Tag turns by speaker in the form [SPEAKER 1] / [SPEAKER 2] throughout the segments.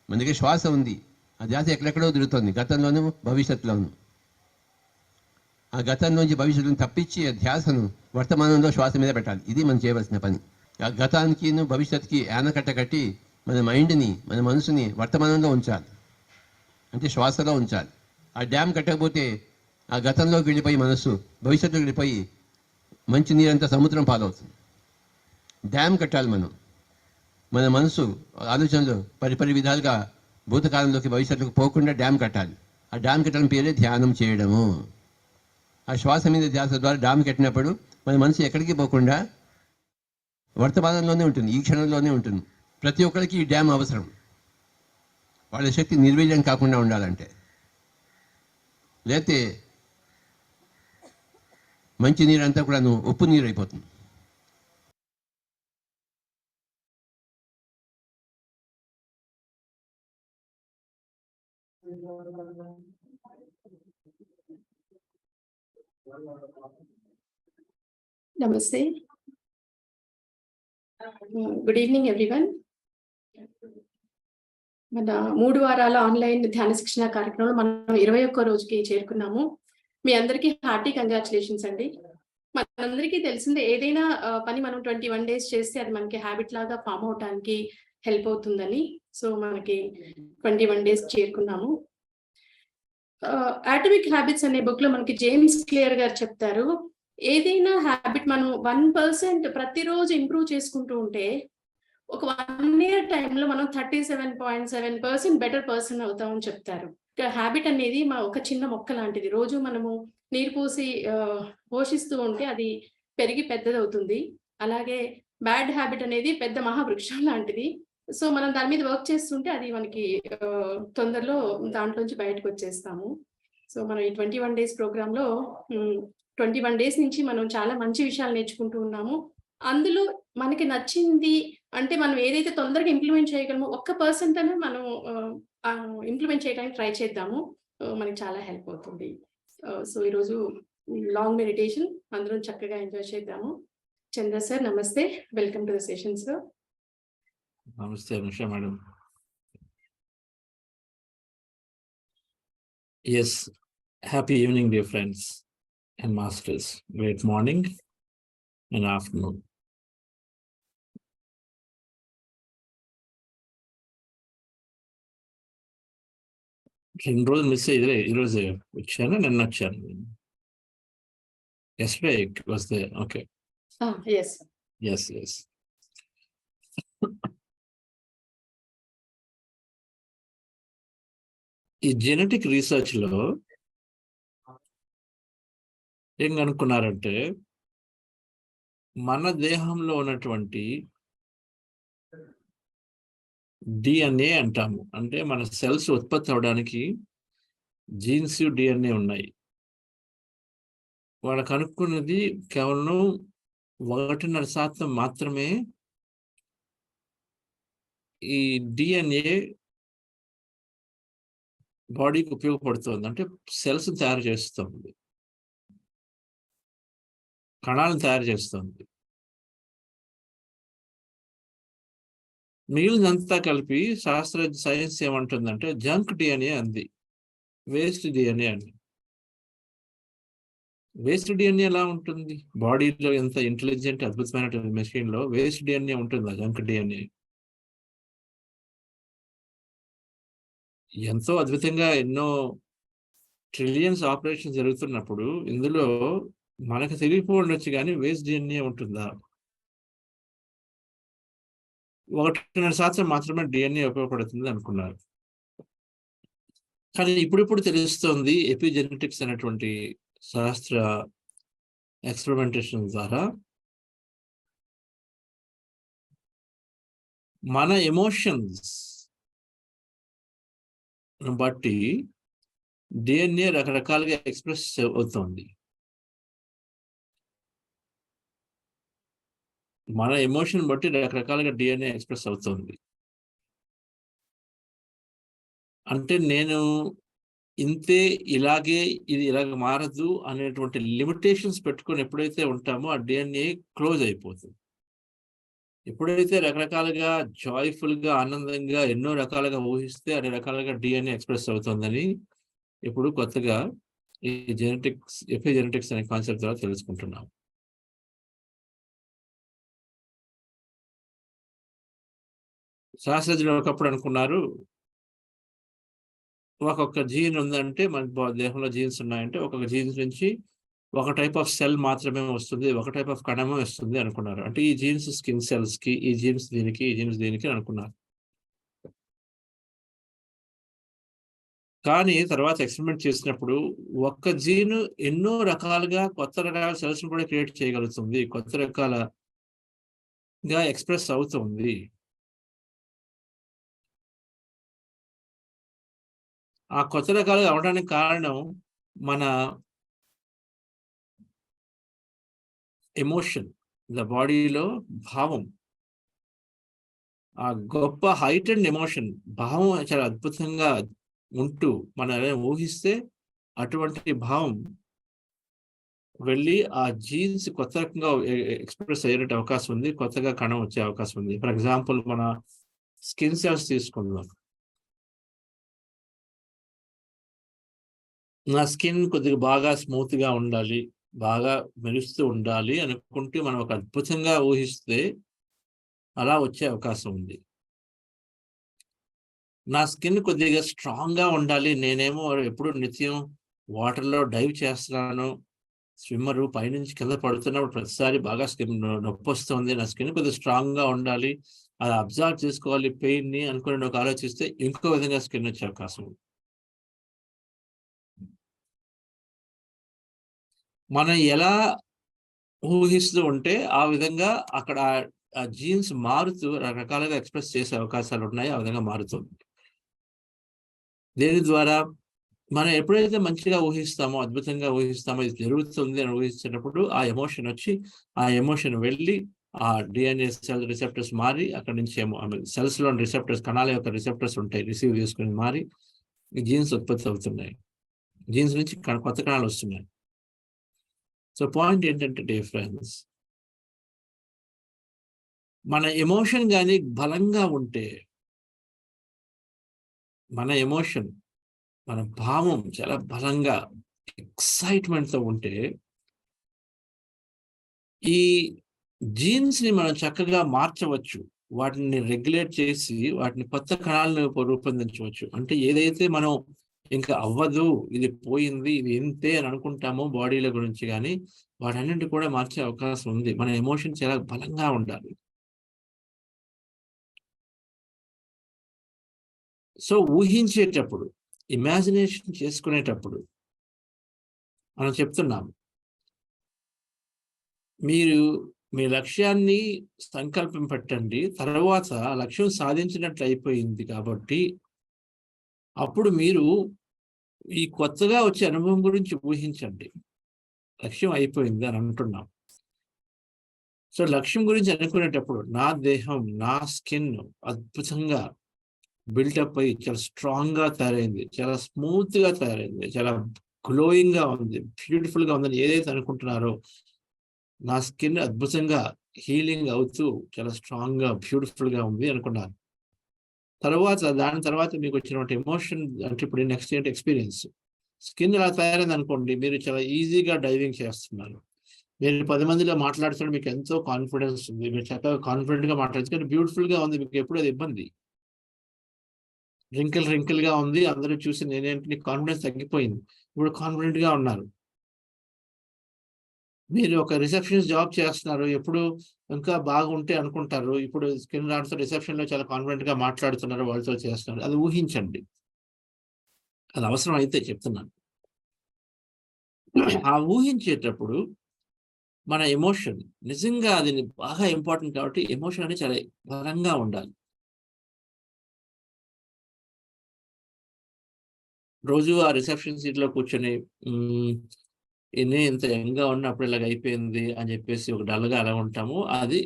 [SPEAKER 1] మన దగ్గర శ్వాస ఉంది, ఆ ధ్యాస ఎక్కడెక్కడో తిరుగుతుంది, గతంలోనూ భవిష్యత్తులోనూ. ఆ గతం నుంచి భవిష్యత్తును తప్పించి ఆ ధ్యాసను వర్తమానంలో శ్వాస మీద పెట్టాలి. ఇది మనం చేయవలసిన పని. ఆ గతానికి భవిష్యత్తుకి ఆనకట్ట కట్టి మన మైండ్ని, మన మనసుని వర్తమానంలో ఉంచాలి, అంటే శ్వాసలో ఉంచాలి. ఆ డ్యామ్ కట్టకపోతే ఆ గతంలోకి వెళ్ళిపోయి మనస్సు భవిష్యత్తులోకి వెళ్ళిపోయి మంచి నీరంతా సముద్రం పాలవుతుంది. డ్యామ్ కట్టాలి మనం. మన మనసు ఆలోచనలు పరిపరి విధాలుగా భూతకాలంలోకి భవిష్యత్తులోకి పోకుండా డ్యామ్ కట్టాలి. ఆ డ్యామ్ కట్టడం పేరే ధ్యానం చేయడము. ఆ శ్వాస మీద ధ్యాస ద్వారా డ్యామ్ కట్టినప్పుడు మన మనసు ఎక్కడికి పోకుండా వర్తమానంలోనే ఉంటుంది, ఈ క్షణంలోనే ఉంటుంది. ప్రతి ఒక్కరికి ఈ డ్యామ్ అవసరం, వాళ్ళ శక్తి నిర్వీర్యం కాకుండా ఉండాలంటే. లేకపోతే మంచి నీరంతా కూడా ఉప్పు నీరు అయిపోతుంది.
[SPEAKER 2] నమస్తే, గుడ్ ఈవినింగ్ ఎవ్రీవన్. మన 3 వారాల ఆన్లైన్ ధ్యాన శిక్షణ కార్యక్రమంలో మనం 21వ రోజుకి చేరుకున్నాము. మీ అందరికీ హార్టీ కంగ్రాచులేషన్స్ అండి. మనందరికీ తెలిసిందే, ఏదైనా పని మనం 21 డేస్ చేస్తే అది మనకి హ్యాబిట్ లాగా ఫామ్ అవటానికి హెల్ప్ అవుతుందని. సో మనకి 21 డేస్ చేరుకున్నాము. అటామిక్ హ్యాబిట్స్ అనే బుక్ లో మనకి జేమ్స్ క్లియర్ గారు చెప్తారు, ఏదైనా హ్యాబిట్ మనం 1% ప్రతిరోజు ఇంప్రూవ్ చేసుకుంటూ ఉంటే ఒక 1 ఇయర్ టైంలో మనం 37.7% బెటర్ పర్సన్ అవుతామని చెప్తారు. హ్యాబిట్ అనేది ఒక చిన్న మొక్క లాంటిది. రోజు మనము నీరు పోసి పోషిస్తూ ఉంటే అది పెరిగి పెద్దదవుతుంది. అలాగే బ్యాడ్ హ్యాబిట్ అనేది పెద్ద మహావృక్షం లాంటిది. సో మనం దాని మీద వర్క్ చేస్తుంటే అది మనకి తొందరలో దాంట్లోంచి బయటకు వచ్చేస్తాము. సో మనం ఈ 21 డేస్ ప్రోగ్రాంలో 21 డేస్ నుంచి మనం చాలా మంచి విషయాలు నేర్చుకుంటూ ఉన్నాము. అందులో మనకి నచ్చింది అంటే మనం ఏదైతే తొందరగా ఇంప్లిమెంట్ చేయగలమో 1% అనే మనం ఇంప్లిమెంట్ చేయడానికి ట్రై చేద్దాము. మనకి చాలా హెల్ప్ అవుతుంది. సో ఈరోజు లాంగ్ మెడిటేషన్ అందరం చక్కగా ఎంజాయ్ చేద్దాము. చంద్ర సార్ నమస్తే, welcome to the session sir.
[SPEAKER 3] నమస్తే Anusha madam. Yes, happy evening dear friends and masters. Great morning and afternoon. రెండు రోజులు మిస్ అయ్యి ఈరోజు వచ్చాను, నిన్న వచ్చాను. Yesterday was there. Okay.
[SPEAKER 2] Yes.
[SPEAKER 3] Yes. ఈ జెనెటిక్ రీసెర్చ్ లో ఏం కనుక్కున్నారంటే, మన దేహంలో ఉన్నటువంటి డిఎన్ఏ అంటాము, అంటే మన సెల్స్ ఉత్పత్తి అవడానికి జీన్స్ డిఎన్ఏ ఉన్నాయి. వాళ్ళు కనుక్కున్నది కేవలం 1.5% మాత్రమే ఈ డిఎన్ఏ బాడీకి ఉపయోగపడుతుంది. అంటే సెల్స్ తయారు చేస్తుంది, కణాలను తయారు చేస్తుంది. మిగిలినంతా కలిపి సైన్స్ ఏమంటుందంటే జంక్ డిఎన్ఏ అంది, వేస్ట్ డిఎన్ఏ అండి. వేస్ట్ డిఎన్ఏ ఎలా ఉంటుంది? బాడీలో ఎంత ఇంటెలిజెంట్ అద్భుతమైన మెషిన్ లో వేస్ట్ డిఎన్ఏ ఉంటుందా? జంక్ డిఎన్ఏ ఎంతో అద్భుతంగా ఎన్నో ట్రిలియన్స్ ఆపరేషన్ జరుగుతున్నప్పుడు ఇందులో మనకు తెలియకపోవచ్చు, కానీ వేస్ట్ డిఎన్ఏ ఉంటుందా? 1.5% మాత్రమే డిఎన్ఏ ఉపయోగపడుతుంది అనుకున్నారు. కానీ ఇప్పుడు తెలుస్తోంది, ఎపిజెనెటిక్స్ అనేటువంటి శాస్త్ర ఎక్స్పెరిమెంటేషన్ ద్వారా మన ఎమోషన్స్ బట్టి డిఎన్ఏ రకరకాలుగా ఎక్స్ప్రెస్ అవుతుంది. మన ఎమోషన్ బట్టి రకరకాలుగా డిఎన్ఏ ఎక్స్ప్రెస్ అవుతుంది. అంటే నేను ఇంతే, ఇలాగే, ఇది ఇలాగ మారదు అనేటువంటి లిమిటేషన్స్ పెట్టుకొని ఎప్పుడైతే ఉంటామో ఆ డిఎన్ఏ క్లోజ్ అయిపోతుంది. ఎప్పుడైతే రకరకాలుగా జాయ్ఫుల్గా ఆనందంగా ఎన్నో రకాలుగా ఊహిస్తే అన్ని రకాలుగా డిఎన్ఏ ఎక్స్ప్రెస్ అవుతుందని ఇప్పుడు కొత్తగా ఈ జెనెటిక్స్ ఎపిజెనెటిక్స్ అనే కాన్సెప్ట్ ద్వారా తెలుసుకుంటున్నాం. శాస్త్రజ్ఞులు ఒకప్పుడు అనుకున్నారు ఒక్కొక్క జీన్ ఉందంటే మన దేహంలో జీన్స్ ఉన్నాయంటే ఒక్కొక్క జీన్స్ నుంచి ఒక టైప్ ఆఫ్ సెల్ మాత్రమే వస్తుంది, ఒక టైప్ ఆఫ్ కణమే వస్తుంది అనుకున్నారు. అంటే ఈ జీన్స్ స్కిన్ సెల్స్ కి, ఈ జీన్స్ దీనికి, ఈ జీన్స్ దీనికి అనుకున్నారు. కానీ తర్వాత ఎక్స్పెరిమెంట్ చేసినప్పుడు ఒక్క జీన్ ఎన్నో రకాలుగా కొత్త రకాల సెల్స్ కూడా క్రియేట్ చేయగలుగుతుంది, కొత్త రకాలుగా ఎక్స్ప్రెస్ అవుతుంది. ఆ కొత్త రకాలుగా అవడానికి కారణం మన ఎమోషన్, బాడీలో భావం, ఆ గొప్ప హైటెండ్ ఎమోషన్ భావం చాలా అద్భుతంగా ఉంటూ మనం ఊహిస్తే అటువంటి భావం వెళ్ళి ఆ జీన్స్ కొత్త రకంగా ఎక్స్ప్రెస్ అయ్యే అవకాశం ఉంది, కొత్తగా కణం వచ్చే అవకాశం ఉంది. ఫర్ ఎగ్జాంపుల్ మన స్కిన్ సెల్స్ తీసుకుందాం. నా స్కిన్ కొద్దిగా బాగా స్మూత్ గా ఉండాలి, బాగా మెరుస్తూ ఉండాలి అనుకుంటే మనం ఒక అద్భుతంగా ఊహిస్తే అలా వచ్చే అవకాశం ఉంది. నా స్కిన్ కొద్దిగా స్ట్రాంగ్ గా ఉండాలి, నేనేమో ఎప్పుడు నిత్యం వాటర్లో డైవ్ చేస్తున్నాను, స్విమ్మరు పైనుంచి కింద పడుతున్నప్పుడు ప్రతిసారి బాగా స్కిన్ నొప్పి వస్తుంది, నా స్కిన్ కొద్దిగా స్ట్రాంగ్ గా ఉండాలి, అది అబ్జర్వ్ చేసుకోవాలి పెయిన్ ని అనుకుని ఒక ఆలోచిస్తే ఇంకో విధంగా స్కిన్ వచ్చే అవకాశం ఉంది. మనం ఎలా ఊహిస్తూ ఉంటే ఆ విధంగా అక్కడ ఆ జీన్స్ మారుతూ రకరకాలుగా ఎక్స్ప్రెస్ చేసే అవకాశాలు ఉన్నాయి, ఆ విధంగా మారుతుంది. దేని ద్వారా మనం ఎప్పుడైతే మంచిగా ఊహిస్తామో, అద్భుతంగా ఊహిస్తామో, ఇది జరుగుతుంది అని ఊహించినప్పుడు ఆ ఎమోషన్ వచ్చి, ఆ ఎమోషన్ వెళ్ళి ఆ డిఎన్ఏ సెల్ రిసెప్టర్స్ మారి అక్కడి నుంచి సెల్స్ లోని రిసెప్టర్స్, కణాల యొక్క రిసెప్టర్స్ ఉంటాయి, రిసీవ్ చేసుకుని మారి జీన్స్ ఉత్పత్తి అవుతున్నాయి, జీన్స్ నుంచి కొత్త కణాలు వస్తున్నాయి. సో పాయింట్ ఏంటంటే డిఫరెన్స్, మన ఎమోషన్ కానీ బలంగా ఉంటే, మన ఎమోషన్, మన భావం చాలా బలంగా ఎక్సైట్మెంట్తో ఉంటే ఈ జీన్స్ ని మనం చక్కగా మార్చవచ్చు, వాటిని రెగ్యులేట్ చేసి వాటిని కొత్త కణాలను రూపొందించవచ్చు. అంటే ఏదైతే మనం ఇంకా అవ్వదు, ఇది పోయింది, ఇది ఇంతే అని అనుకుంటామో బాడీల గురించి కానీ వాటన్నింటి కూడా మార్చే అవకాశం ఉంది. మన ఎమోషన్ చాలా బలంగా ఉండాలి. సో ఊహించేటప్పుడు, ఇమాజినేషన్ చేసుకునేటప్పుడు మనం చెప్తున్నాము, మీరు మీ లక్ష్యాన్ని సంకల్పం పెట్టండి, తర్వాత లక్ష్యం సాధించినట్లు అయిపోయింది కాబట్టి అప్పుడు మీరు ఈ కొత్తగా వచ్చే అనుభవం గురించి ఊహించండి. లక్ష్యం అయిపోయింది అని అంటున్నాం. సో లక్ష్యం గురించి అనుకునేటప్పుడు నా దేహం, నా స్కిన్ అద్భుతంగా బిల్డప్ అయ్యి చాలా స్ట్రాంగ్ గా తయారైంది, చాలా స్మూత్ గా తయారైంది, చాలా గ్లోయింగ్ గా ఉంది, బ్యూటిఫుల్ గా ఉందని ఏదైతే అనుకుంటున్నారో, నా స్కిన్ అద్భుతంగా హీలింగ్ అవుతూ చాలా స్ట్రాంగ్ గా బ్యూటిఫుల్ గా ఉంది అనుకున్నారు. దాని తర్వాత మీకు వచ్చినటువంటి ఎమోషన్ అంటే ఇప్పుడు నెక్స్ట్ ఏంటి ఎక్స్పీరియన్స్. స్కిన్ అలా తయారైంది అనుకోండి, మీరు చాలా ఈజీగా డైవింగ్ చేస్తున్నారు, మీరు 10 మందిలో మాట్లాడుతుంటే మీకు ఎంతో కాన్ఫిడెన్స్ ఉంది, మీరు చక్కగా కాన్ఫిడెంట్ గా మాట్లాడుతుంది, బ్యూటిఫుల్ గా ఉంది, మీకు ఎప్పుడు అది ఇబ్బంది, రింకిల్ గా ఉంది, అందరూ చూసి నేనేంటి కాన్ఫిడెన్స్ తగ్గిపోయింది, ఇప్పుడు కాన్ఫిడెంట్ గా ఉన్నారు. మీరు ఒక రిసెప్షనిస్ట్ జాబ్ చేస్తున్నారు, ఎప్పుడు ఇంకా బాగుంటే అనుకుంటారు, ఇప్పుడు స్కిన్ రాడ్తో రిసెప్షన్ లో చాలా కాన్ఫిడెంట్ గా మాట్లాడుతున్నారు, వాళ్ళతో చేస్తున్నారు. అది ఊహించండి, అది అవసరం అయితే చెప్తున్నాను. ఆ ఊహించేటప్పుడు మన ఎమోషన్ నిజంగా అది బాగా ఇంపార్టెంట్ కాబట్టి ఎమోషన్ అనేది చాలా బలంగా ఉండాలి. రోజు ఆ రిసెప్షన్ సీట్ లో కూర్చొని ఇంత యంగ్గా ఉన్నప్పుడు ఇలాగ అయిపోయింది అని చెప్పేసి ఒక డల్గా అలా ఉంటాము, అది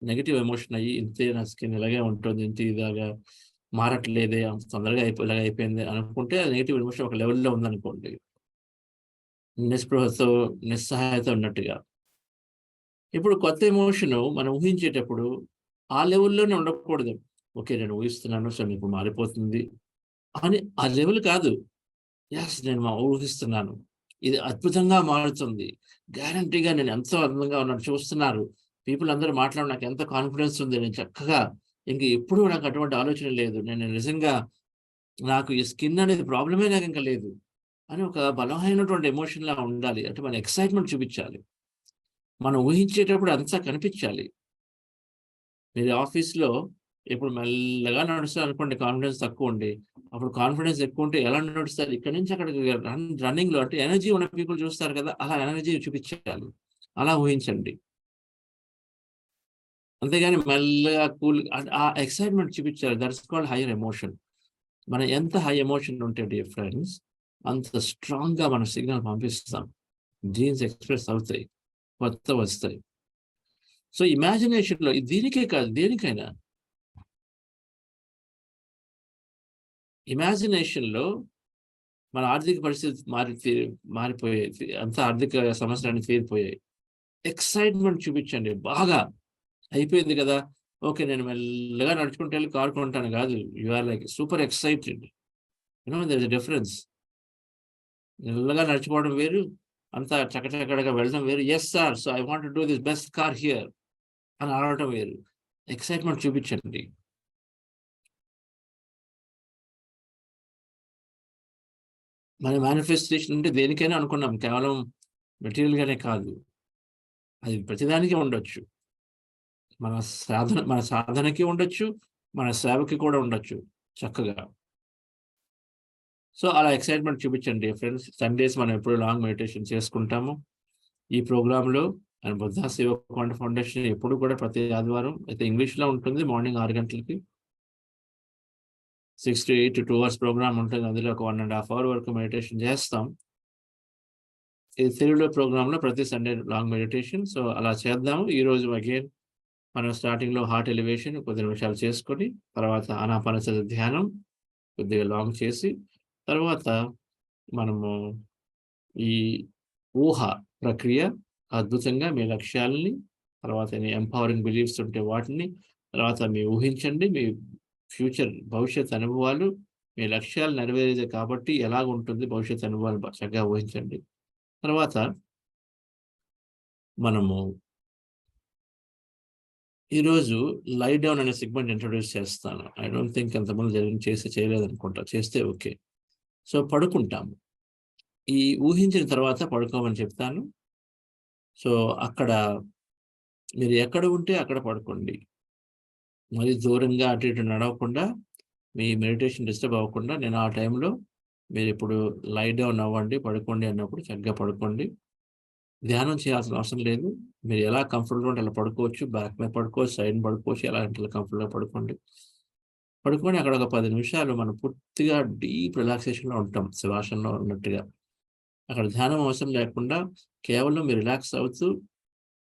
[SPEAKER 3] నెగిటివ్ ఎమోషన్ అయ్యి ఇంతే నా స్కిన్ ఇలాగే ఉంటుంది, ఇంత ఇలాగా మారట్లేదే, అంత తొందరగా ఇలాగ అయిపోయింది అనుకుంటే అది నెగిటివ్ ఎమోషన్ ఒక లెవెల్లో ఉందనుకోండి, నిస్పృహతో నిస్సహాయత ఉన్నట్టుగా. ఇప్పుడు కొత్త ఎమోషన్ మనం ఊహించేటప్పుడు ఆ లెవెల్లోనే ఉండకూడదు. ఓకే, నేను ఊహిస్తున్నాను, సో ఇప్పుడు మారిపోతుంది అని ఆ లెవెల్ కాదు. నేను ఊహిస్తున్నాను, ఇది అద్భుతంగా మారుతుంది, గ్యారంటీగా నేను ఎంతో అందంగా ఉన్నాను, చూస్తున్నారు పీపుల్ అందరూ మాట్లాడి నాకు ఎంత కాన్ఫిడెన్స్ ఉంది, నేను చక్కగా ఇంక ఎప్పుడూ నాకు అటువంటి ఆలోచన లేదు, నేను నిజంగా నాకు ఈ స్కిన్ అనేది ప్రాబ్లమే నాకు ఇంకా లేదు అని ఒక బలమైనటువంటి ఎమోషన్ లా ఉండాలి. అంటే మన ఎక్సైట్మెంట్ చూపించాలి, మనం ఊహించేటప్పుడు అంతా కనిపించాలి. మీరు ఆఫీస్లో ఇప్పుడు మెల్లగా నడుస్తారు అనుకోండి, కాన్ఫిడెన్స్ తక్కువ ఉండి, అప్పుడు కాన్ఫిడెన్స్ ఎక్కువ ఉంటే ఎలా నడుస్తారు, ఇక్కడ నుంచి అక్కడికి రన్నింగ్ లో అంటే ఎనర్జీ ఉన్న పీపుల్ చూస్తారు కదా, అలా ఎనర్జీ చూపించాలి, అలా ఊహించండి. అంతేగాని మెల్లగా కూల్ ఆ ఎక్సైట్మెంట్ చూపించాలి. That's called hire emotion. మనం ఎంత హై ఎమోషన్ ఉంటే డియర్ ఫ్రెండ్స్, అంత స్ట్రాంగ్ గా మనం సిగ్నల్ పంపిస్తాం, జీన్స్ ఎక్స్ప్రెస్ అవుతాయి, కొత్త వస్తాయి. సో ఇమాజినేషన్ లో దీనికే కాదు, దేనికైనా ఇమాజినేషన్ లో మన ఆర్థిక పరిస్థితి మారిపోయాయి, అంత ఆర్థిక సమస్యలన్నీ తీరిపోయాయి. ఎక్సైట్మెంట్ చూపించండి బాగా. అయిపోయింది కదా, ఓకే నేను మెల్లగా నడుచుకుంటూ వెళ్ళి కారు కొంటాను కాదు, you are like super excited. There is a difference. మెల్లగా నడిచిపోవడం వేరు, అంతా చకచకగా వెళ్ళడం వేరు. Yes sir, so I want to do this best car here అని అనడం వేరు. ఎక్సైట్మెంట్ చూపించండి. మన మేనిఫెస్టేషన్ అంటే దేనికైనా అనుకున్నాం, కేవలం మెటీరియల్ గానే కాదు, అది ప్రతిదానికి ఉండొచ్చు. మన సాధనకి ఉండొచ్చు, మన సేవకి కూడా ఉండొచ్చు చక్కగా. సో అలా ఎక్సైట్మెంట్ చూపించండి ఫ్రెండ్స్. సండేస్ మనం ఎప్పుడు లాంగ్ మెడిటేషన్ చేసుకుంటాము. ఈ ప్రోగ్రాంలో అండ్ బుద్ధ సేవా ఫౌండేషన్ ఎప్పుడు కూడా ప్రతి ఆదివారం అయితే ఇంగ్లీష్లో ఉంటుంది, మార్నింగ్ 6 గంటలకి 6 to 8 to 2 hours ప్రోగ్రామ్ ఉంటుంది. అందులో ఒక 1.5 hour వరకు మెడిటేషన్ చేస్తాం. ఇది తెలుగులో ప్రోగ్రాంలో ప్రతి సండే లాంగ్ మెడిటేషన్. సో అలా చేద్దాము. ఈరోజు అగైన్ మనం స్టార్టింగ్లో హార్ట్ ఎలివేషన్ కొద్ది నిమిషాలు చేసుకొని, తర్వాత ఆనాపానసతి ధ్యానం కొద్దిగా లాంగ్ చేసి, తర్వాత మనము ఈ ఊహ ప్రక్రియ అద్భుతంగా మీ లక్ష్యాలని, తర్వాత ఎంపవరింగ్ బిలీఫ్స్ ఉంటే వాటిని, తర్వాత మీ ఊహించండి మీ ఫ్యూచర్ భవిష్యత్ అనుభవాలు, మీ లక్ష్యాలు నెరవేరేది కాబట్టి ఎలాగ ఉంటుంది భవిష్యత్ అనుభవాలు చక్కగా ఊహించండి. తర్వాత మనము ఈరోజు లై డౌన్ అనే సెగ్మెంట్ ఇంట్రొడ్యూస్ చేస్తాను. ఐ డోంట్ థింక్ ఎంతమంది చేయలేదనుకుంటా, చేస్తే ఓకే. సో పడుకుంటాము. ఈ ఊహించిన తర్వాత పడుకోమని చెప్తాను. సో అక్కడ మీరు ఎక్కడ ఉంటే అక్కడ పడుకోండి. మరి దూరంగా అటు ఇటు నడవకుండా, మీ మెడిటేషన్ డిస్టర్బ్ అవ్వకుండా, నేను ఆ టైంలో మీరు ఇప్పుడు లై డౌన్ అవ్వండి, పడుకోండి అన్నప్పుడు చక్కగా పడుకోండి. ధ్యానం చేయాల్సిన అవసరం లేదు. మీరు ఎలా కంఫర్టబుల్గా ఉంటే అలా పడుకోవచ్చు, బ్యాక్ మీద పడుకోవచ్చు, సైడ్ పడుకోవచ్చు, ఎలా అంటే కంఫర్టబుల్గా పడుకోండి. పడుకొని అక్కడ ఒక 10 నిమిషాలు మనం పూర్తిగా డీప్ రిలాక్సేషన్లో ఉంటాం, శివాసనంలో ఉన్నట్టుగా. అక్కడ ధ్యానం అవసరం లేకుండా కేవలం మీరు రిలాక్స్ అవుతూ,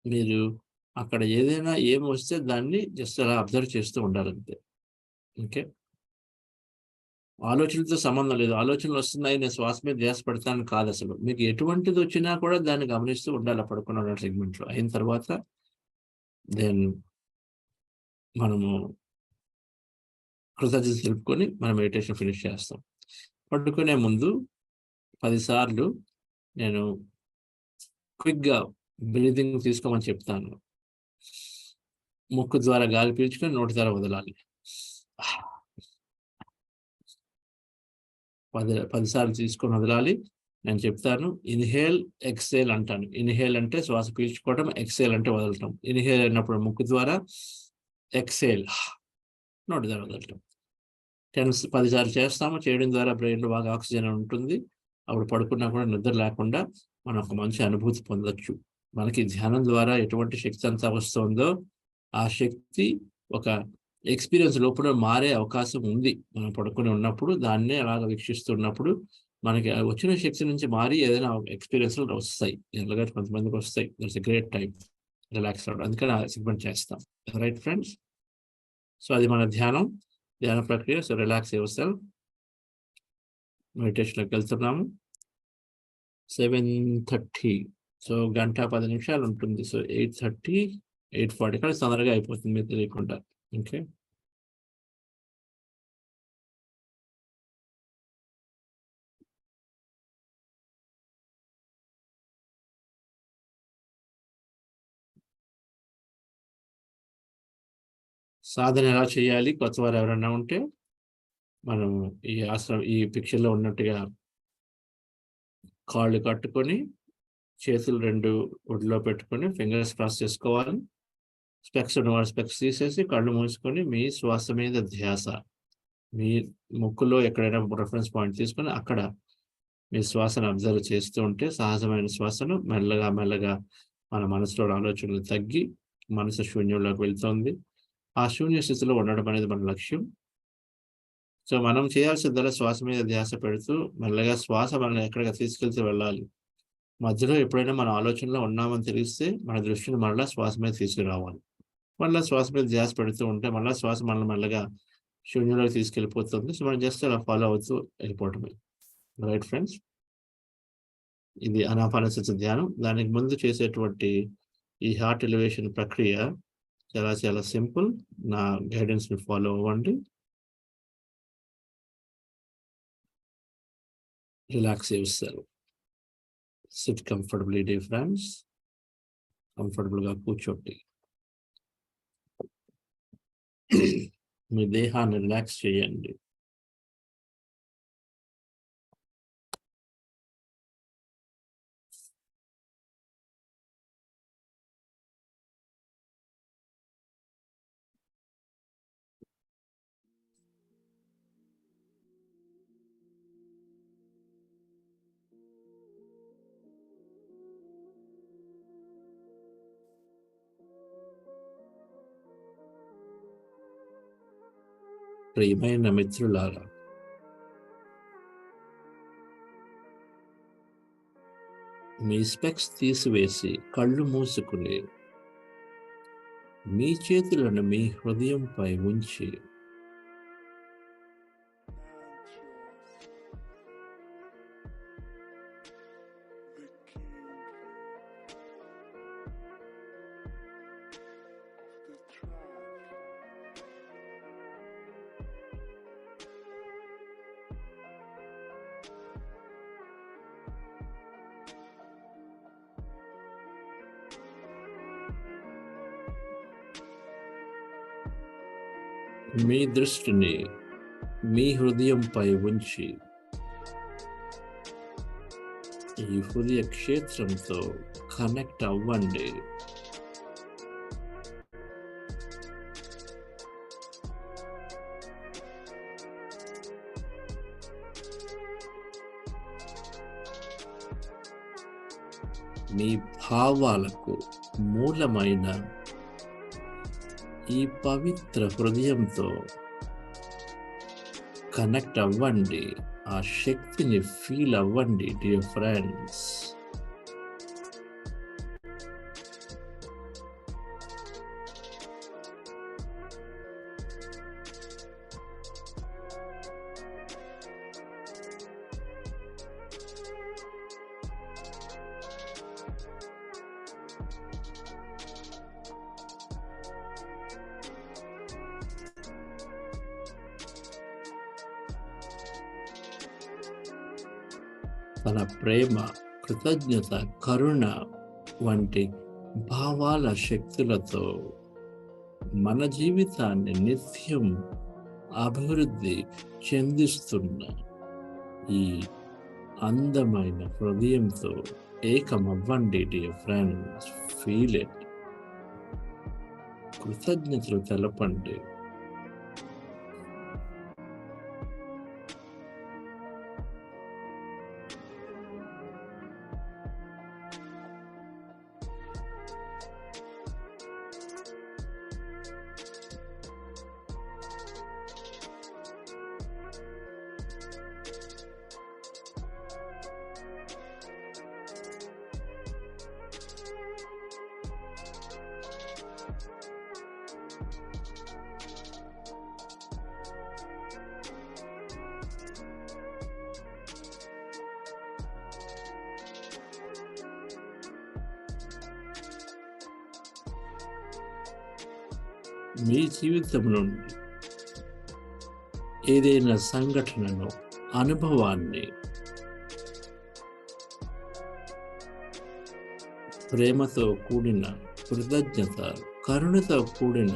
[SPEAKER 3] మీరు అక్కడ ఏదైనా ఏమి వస్తే దాన్ని జస్ట్ అలా అబ్జర్వ్ చేస్తూ ఉండాలంతే. ఓకే, ఆలోచనలతో సంబంధం లేదు. ఆలోచనలు వస్తున్నాయి, నేను శ్వాస మీద ధ్యాస పెడతాను కాదు అసలు. మీకు ఎటువంటిది వచ్చినా కూడా దాన్ని గమనిస్తూ ఉండాలి పడుకున్న సెగ్మెంట్లో. అయిన తర్వాత దెన్ మనము కృతజ్ఞతలు తెలుపుకొని మన మెడిటేషన్ ఫినిష్ చేస్తాం. పడుకునే ముందు 10 సార్లు నేను క్విక్గా బ్రీతింగ్ తీసుకోమని చెప్తాను. ముక్కు ద్వారా గాలి పీల్చుకొని నోటి ద్వారా వదలాలి. 10 సార్లు తీసుకొని వదలాలి. నేను చెప్తాను, ఇన్హేల్ ఎక్సేల్ అంటాను. ఇన్హేల్ అంటే శ్వాస పీల్చుకోవడం, ఎక్సేల్ అంటే వదలటం. ఇన్హేల్ అయినప్పుడు ముక్కు ద్వారా, ఎక్సేల్ నోటి ద్వారా వదలటం. 10 సార్లు చేస్తాము. చేయడం ద్వారా బ్రెయిన్లో బాగా ఆక్సిజన్ ఉంటుంది. అప్పుడు పడుకున్నా కూడా నిద్ర లేకుండా మనం ఒక మంచి అనుభూతి పొందొచ్చు. మనకి ధ్యానం ద్వారా ఎటువంటి శక్తి అంతా వస్తుందో ఆ శక్తి ఒక ఎక్స్పీరియన్స్ లోపల మారే అవకాశం ఉంది. మనం పడుకొని ఉన్నప్పుడు దాన్నే అలాగ వీక్షిస్తున్నప్పుడు మనకి వచ్చిన శక్తి నుంచి మారి ఏదైనా ఎక్స్పీరియన్స్లు వస్తాయి. జనరల్గా కొంతమందికి వస్తాయి. That's a great time relax అవ్వడం. అందుకని ఆ సెగ్మెంట్ చేస్తాం. Right friends? సో అది మన ధ్యాన ప్రక్రియ. So relax yourself. మెడిటేషన్లోకి వెళ్తున్నాము. 7:30. సో 1:10 నిమిషాలు ఉంటుంది. సో 8:30 8:40 కానీ తొందరగా అయిపోతుంది మీరు తెలియకుండా. ఓకే. సాధన ఎలా చేయాలి? కొత్తవారు ఎవరైనా ఉంటే మనం ఈ పిక్చర్‌లో ఉన్నట్టుగా కాళ్ళు కట్టుకొని, చేతులు 2 ఒడిలో పెట్టుకొని, ఫింగర్స్ క్రాస్ చేసుకోవాలి. స్పెక్స్ ఉన్నవాళ్ళు స్పెక్స్ తీసేసి, కళ్ళు మూసుకొని, మీ శ్వాస మీద ధ్యాస. మీ ముక్కులో ఎక్కడైనా రిఫరెన్స్ పాయింట్ తీసుకొని, అక్కడ మీ శ్వాసను అబ్జర్వ్ చేస్తూ ఉంటే, సహజమైన శ్వాసను మెల్లగా, మెల్లగా మన మనసులో ఆలోచనలు తగ్గి, మనసు శూన్యంలోకి వెళ్తుంది. ఆ శూన్య స్థితిలో ఉండడం అనేది మన లక్ష్యం. సో, మనం చేయాల్సిందల్లా శ్వాస మీద ధ్యాస పెడుతూ, మెల్లగా శ్వాస మనల్ని ఎక్కడికి తీసుకెళ్తూ వెళ్ళాలి. మధ్యలో ఎప్పుడైనా మన ఆలోచనలో ఉన్నామని తెలిస్తే, మన దృష్టిని మరలా శ్వాస మీద తీసుకురావాలి. మళ్ళా శ్వాస మీద ధ్యాస పెడుతూ ఉంటే, మళ్ళా శ్వాస మనల్ని మెల్లగా శూన్యంలోకి తీసుకెళ్ళిపోతుంది. సో, మనం జస్ట్ అలా ఫాలో అవుతూ వెళ్ళిపోవటమే. Right friends? ఇది ఆనాపానసతి ధ్యానం. దానికి ముందు చేసేటువంటి ఈ హార్ట్ ఎలివేషన్ ప్రక్రియ చాలా చాలా సింపుల్. నా గైడెన్స్‌ని ఫాలో అవ్వండి. Relax yourself. SIT comfortably dear friends. కంఫర్టబుల్‌గా కూర్చోండి. మీ దేహాన్ని రిలాక్స్ చేయండి. ప్రియమైన మిత్రులారా, మీ స్పెక్స్ తీసివేసి కళ్ళు మూసుకుని మీ చేతులను మీ హృదయంపై ఉంచి మీ దృష్టిని మీ హృదయంపై ఉంచి ఈ హృదయ క్షేత్రంతో కనెక్ట్ అవ్వండి. మీ భావాలకు మూలమైన ఈ పవిత్ర హృదయంతో కనెక్ట్ అవ్వండి. ఆ శక్తిని ఫీల్ అవ్వండి డియర్ ఫ్రెండ్స్. తన ప్రేమ, కృతజ్ఞత, కరుణ వంటి భావాల శక్తులతో మన జీవితాన్ని నిత్యం అభివృద్ధి చెందిస్తున్న ఈ అందమైన హృదయంతో ఏకమవ్వండి డియర్ ఫ్రెండ్స్. Feel it. కృతజ్ఞతలు తెలపండి. మీ జీవితం నుండి ఏదైనా సంఘటనను, అనుభవాన్ని ప్రేమతో కూడిన కృతజ్ఞత, కరుణతో కూడిన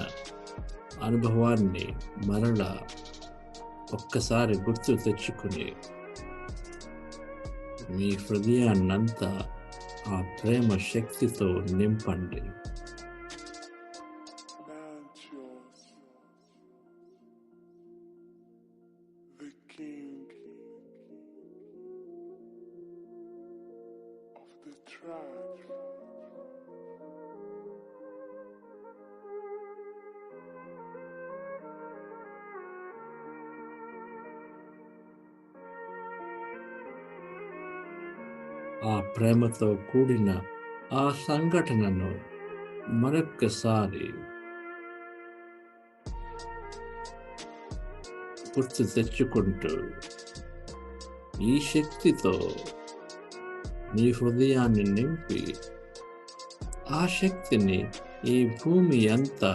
[SPEAKER 3] అనుభవాన్ని మరలా ఒక్కసారి గుర్తు తెచ్చుకుని మీ హృదయాన్నంతా ఆ ప్రేమ శక్తితో నింపండి.
[SPEAKER 4] The king of the tribe.
[SPEAKER 3] ఆ ప్రేమతో కూడిన ఆ సంఘటనను మరొక్కసారి గుర్తు తెచ్చుకుంటూ ఈ శక్తితో మీ హృదయాన్ని నింపి ఆ శక్తిని ఈ భూమి అంతా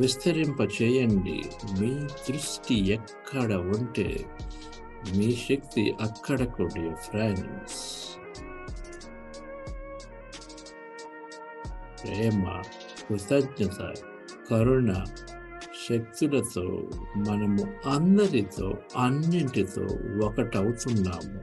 [SPEAKER 3] విస్తరింపచేయండి. మీ దృష్టి ఎక్కడ ఉంటే మీ శక్తి అక్కడకు డియర్ ఫ్రెండ్స్. ప్రేమ, కృతజ్ఞత, కరుణ శక్తులతో మనము అందరితో, అన్నింటితో ఒకటవుతున్నాము.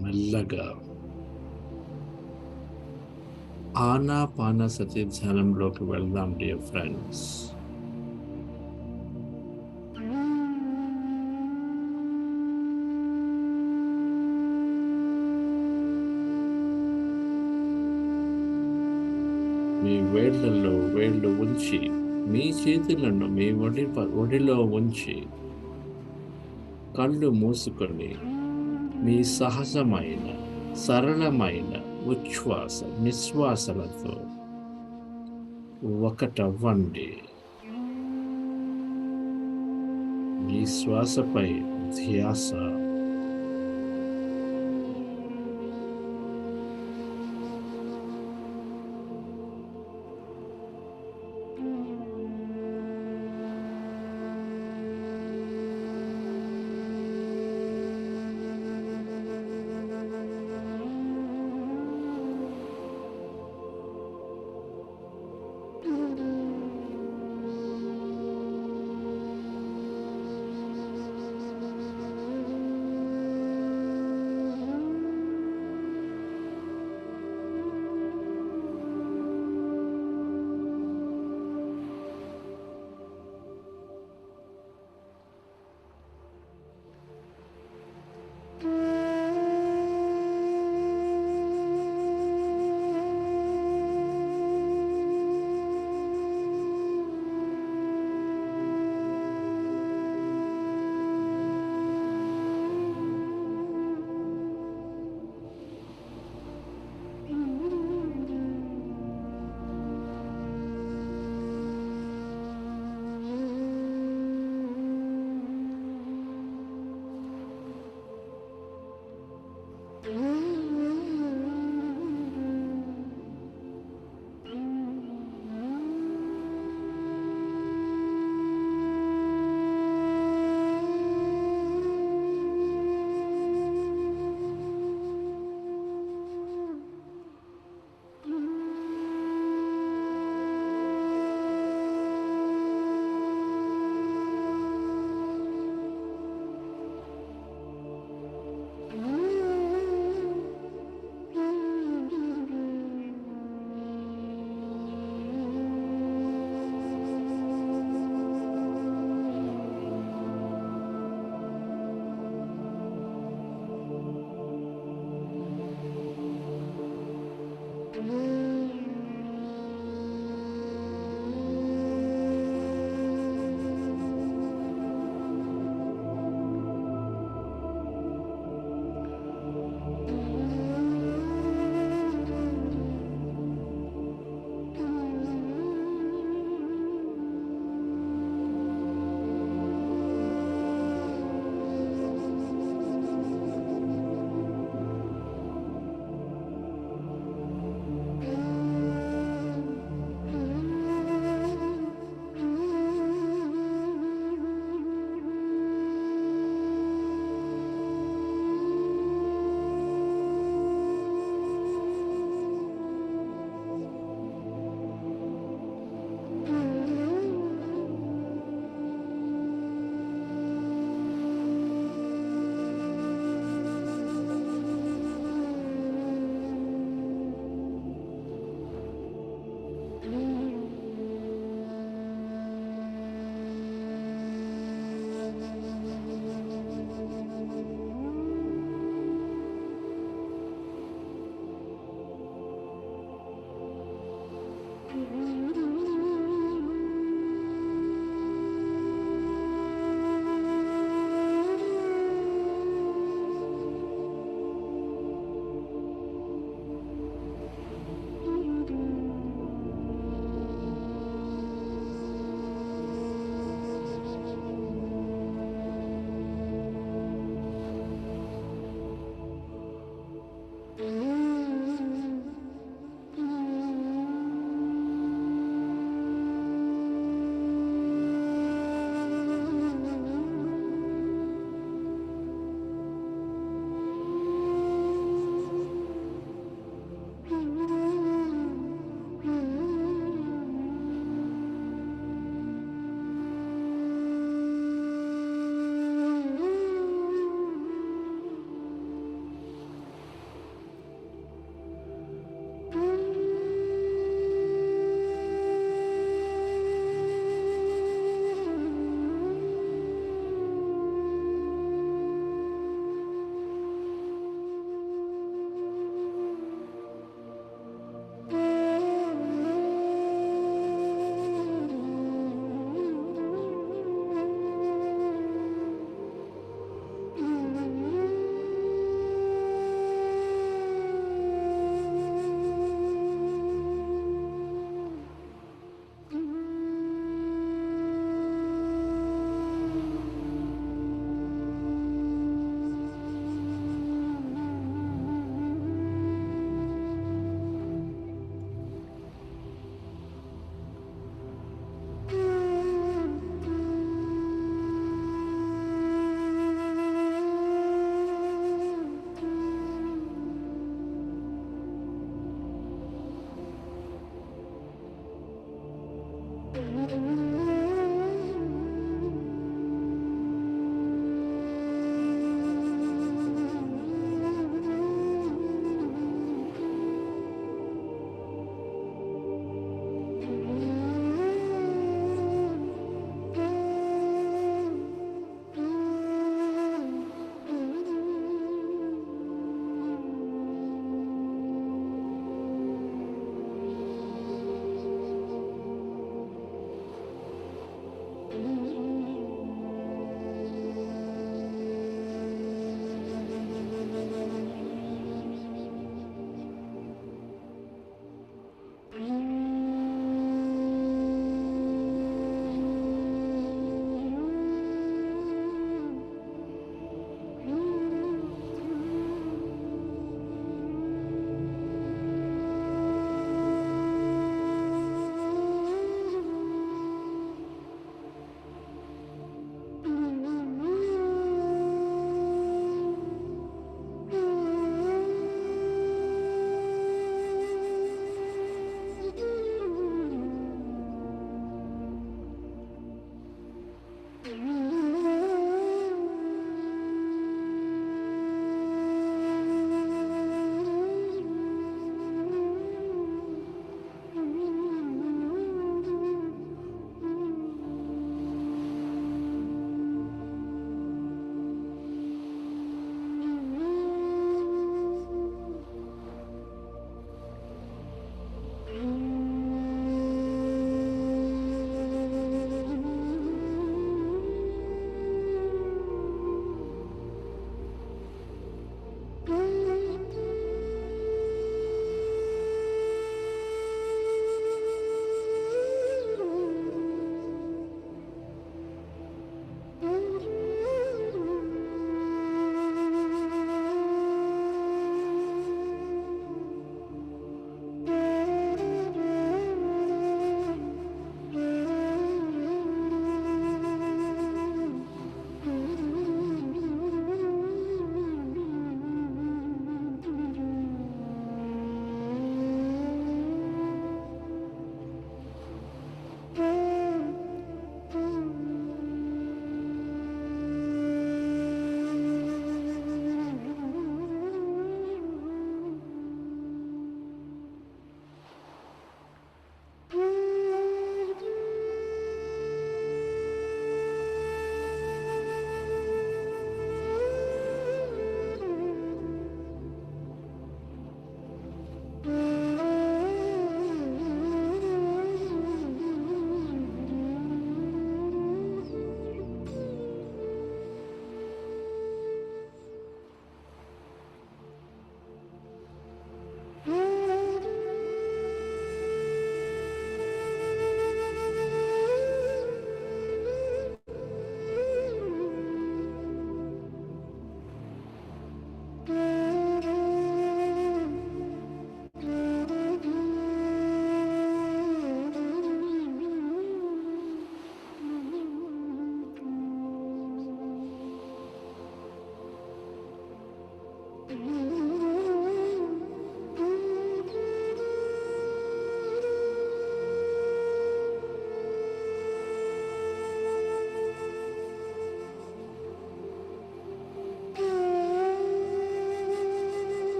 [SPEAKER 3] మెల్లగా ఆనాపానసతి ధ్యానంలోకి వెళ్దాం డియర్ ఫ్రెండ్స్. మీ వేళ్లలో వేళ్ళు ఉంచి, మీ చేతులను మీ ఒడిలో ఉంచి, కళ్ళు మూసుకొని మీ సహజమైన, సరళమైన ఉచ్ఛ్వాస నిశ్వాసలతో ఒకటవ్వండి. మీ శ్వాసపై ధ్యాస.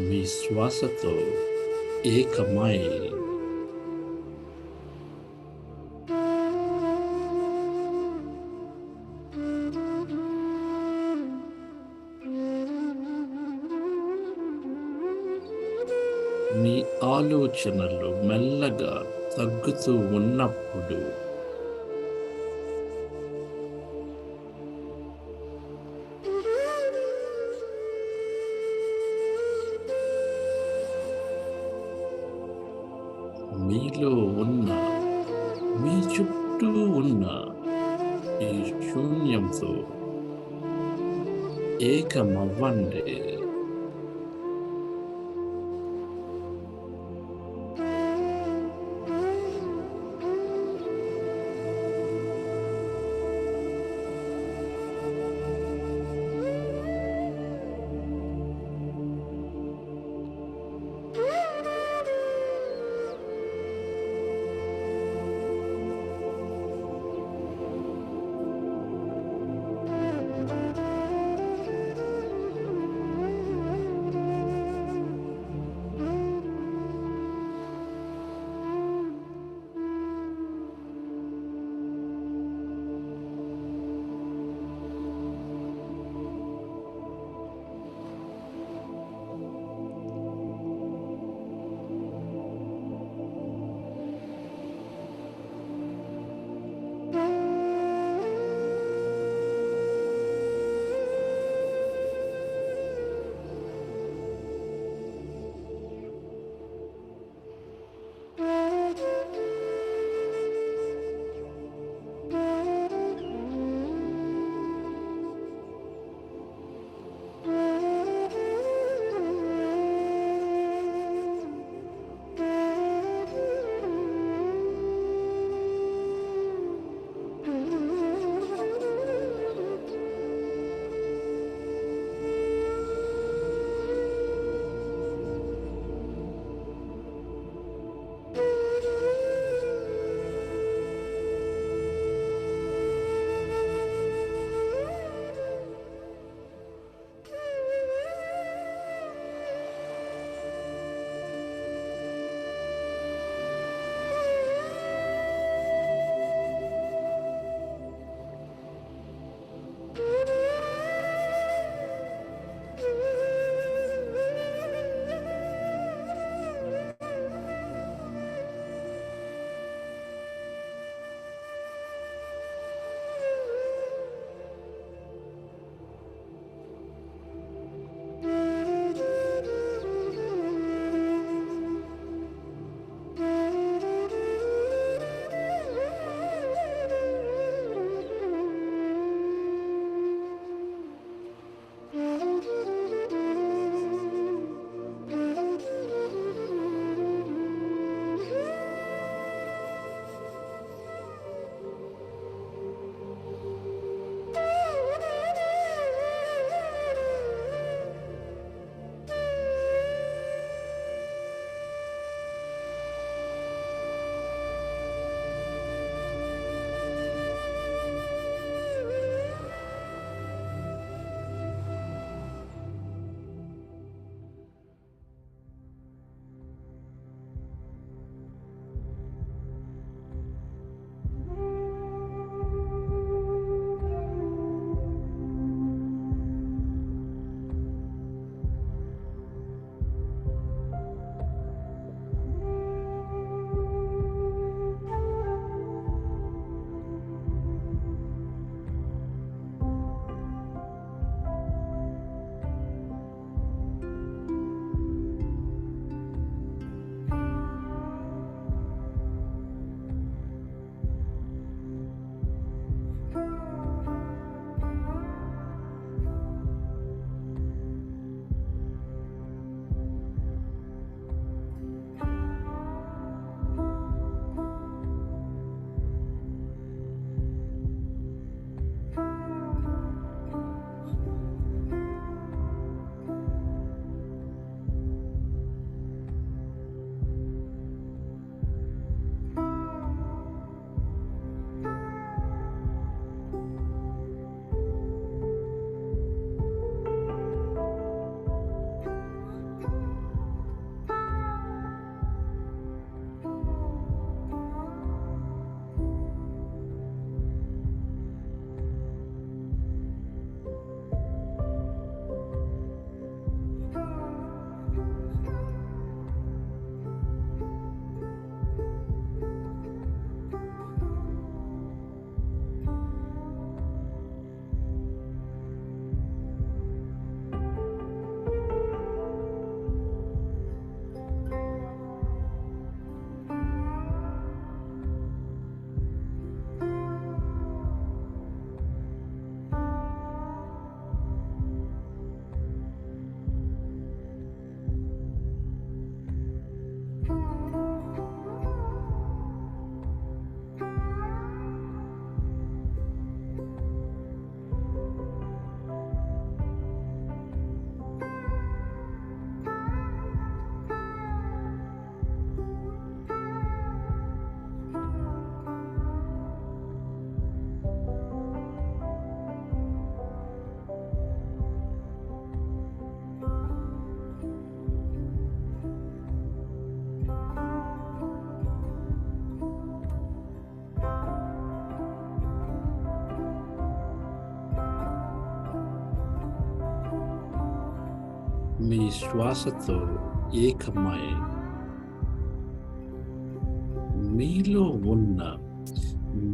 [SPEAKER 3] మీ శ్వాసతో ఏకమై మీ ఆలోచనలు మెల్లగా తగ్గుతూ ఉన్నప్పుడు మీలో ఉన్న మీ చుట్టూ ఉన్న ఈ శూన్యంతో ఏకమవ్వండి. మీ శ్వాసతో ఏకమై మీలో ఉన్న,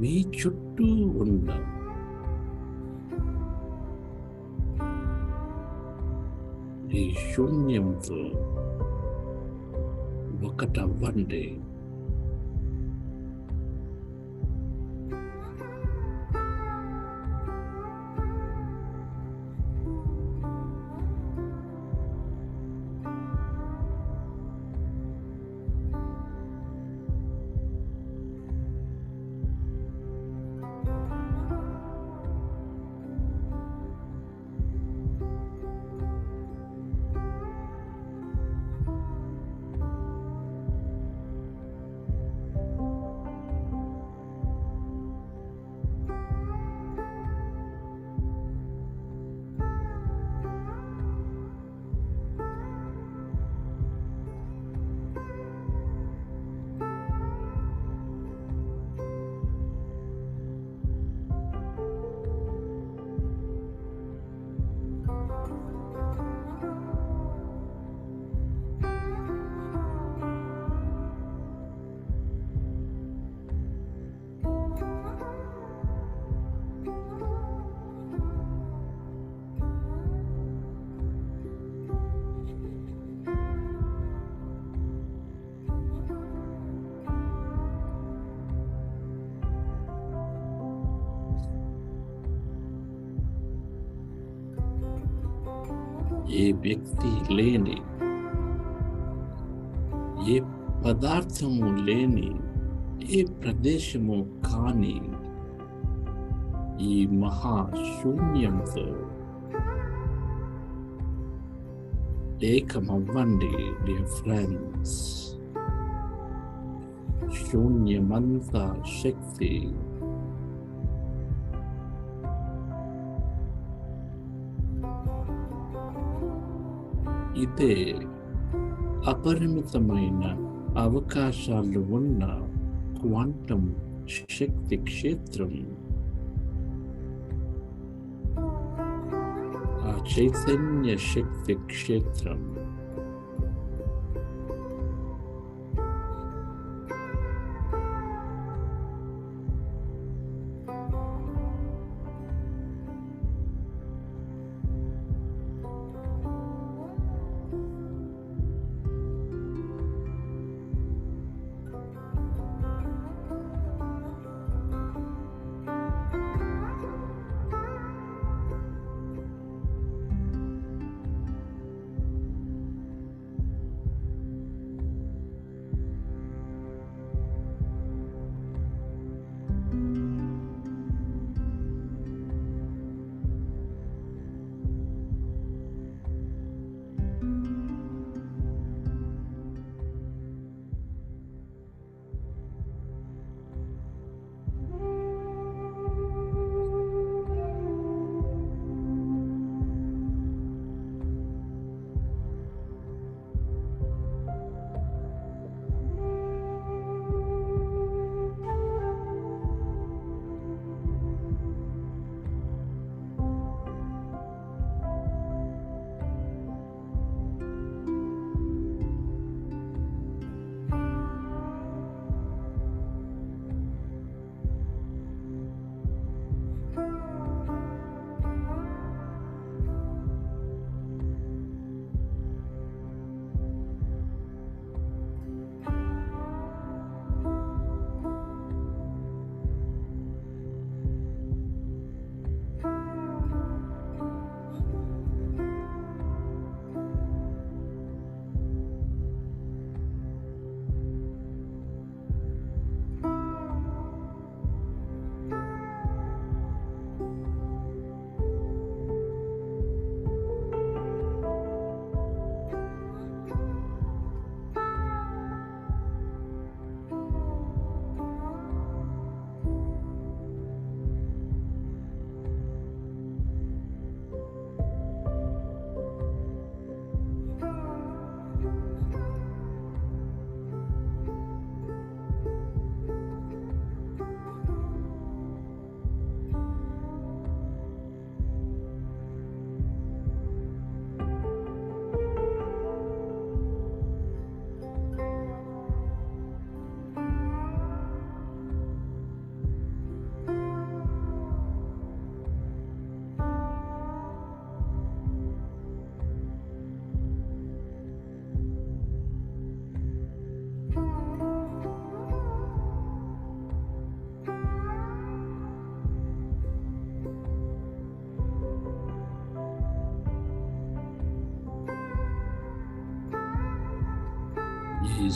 [SPEAKER 3] మీ చుట్టూ ఉన్న ఈ శూన్యంతో ఒకటవ్వండి. ఏ వ్యక్తి లేని, ఏ పదార్థము లేని, ఏ ప్రదేశము కాని ఈ మహాశూన్యంతో ఏకమవ్వండి డియర్ ఫ్రెండ్స్. శూన్యమంతా శక్తి, ఇదే అపరిమితమైన అవకాశాలు ఉన్న క్వాంటం శక్తి క్షేత్రం. ఆ చైతన్య శక్తి క్షేత్రం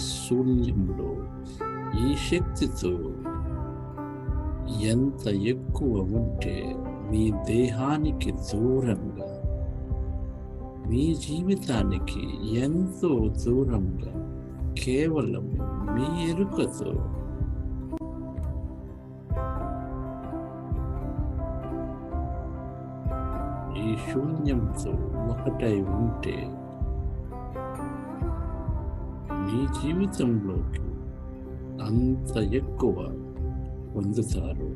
[SPEAKER 3] శూన్యంలో ఈ శక్తితో ఎంత ఎక్కువ ఉంటే మీ దేహానికి దూరంగా, మీ జీవితానికి ఎంతో దూరంగా, కేవలం మీ ఎరుకతో ఈ శూన్యంతో ఒకటై ఉంటే మీ జీవితంలోకి అంత ఎక్కువ పొందుతారు.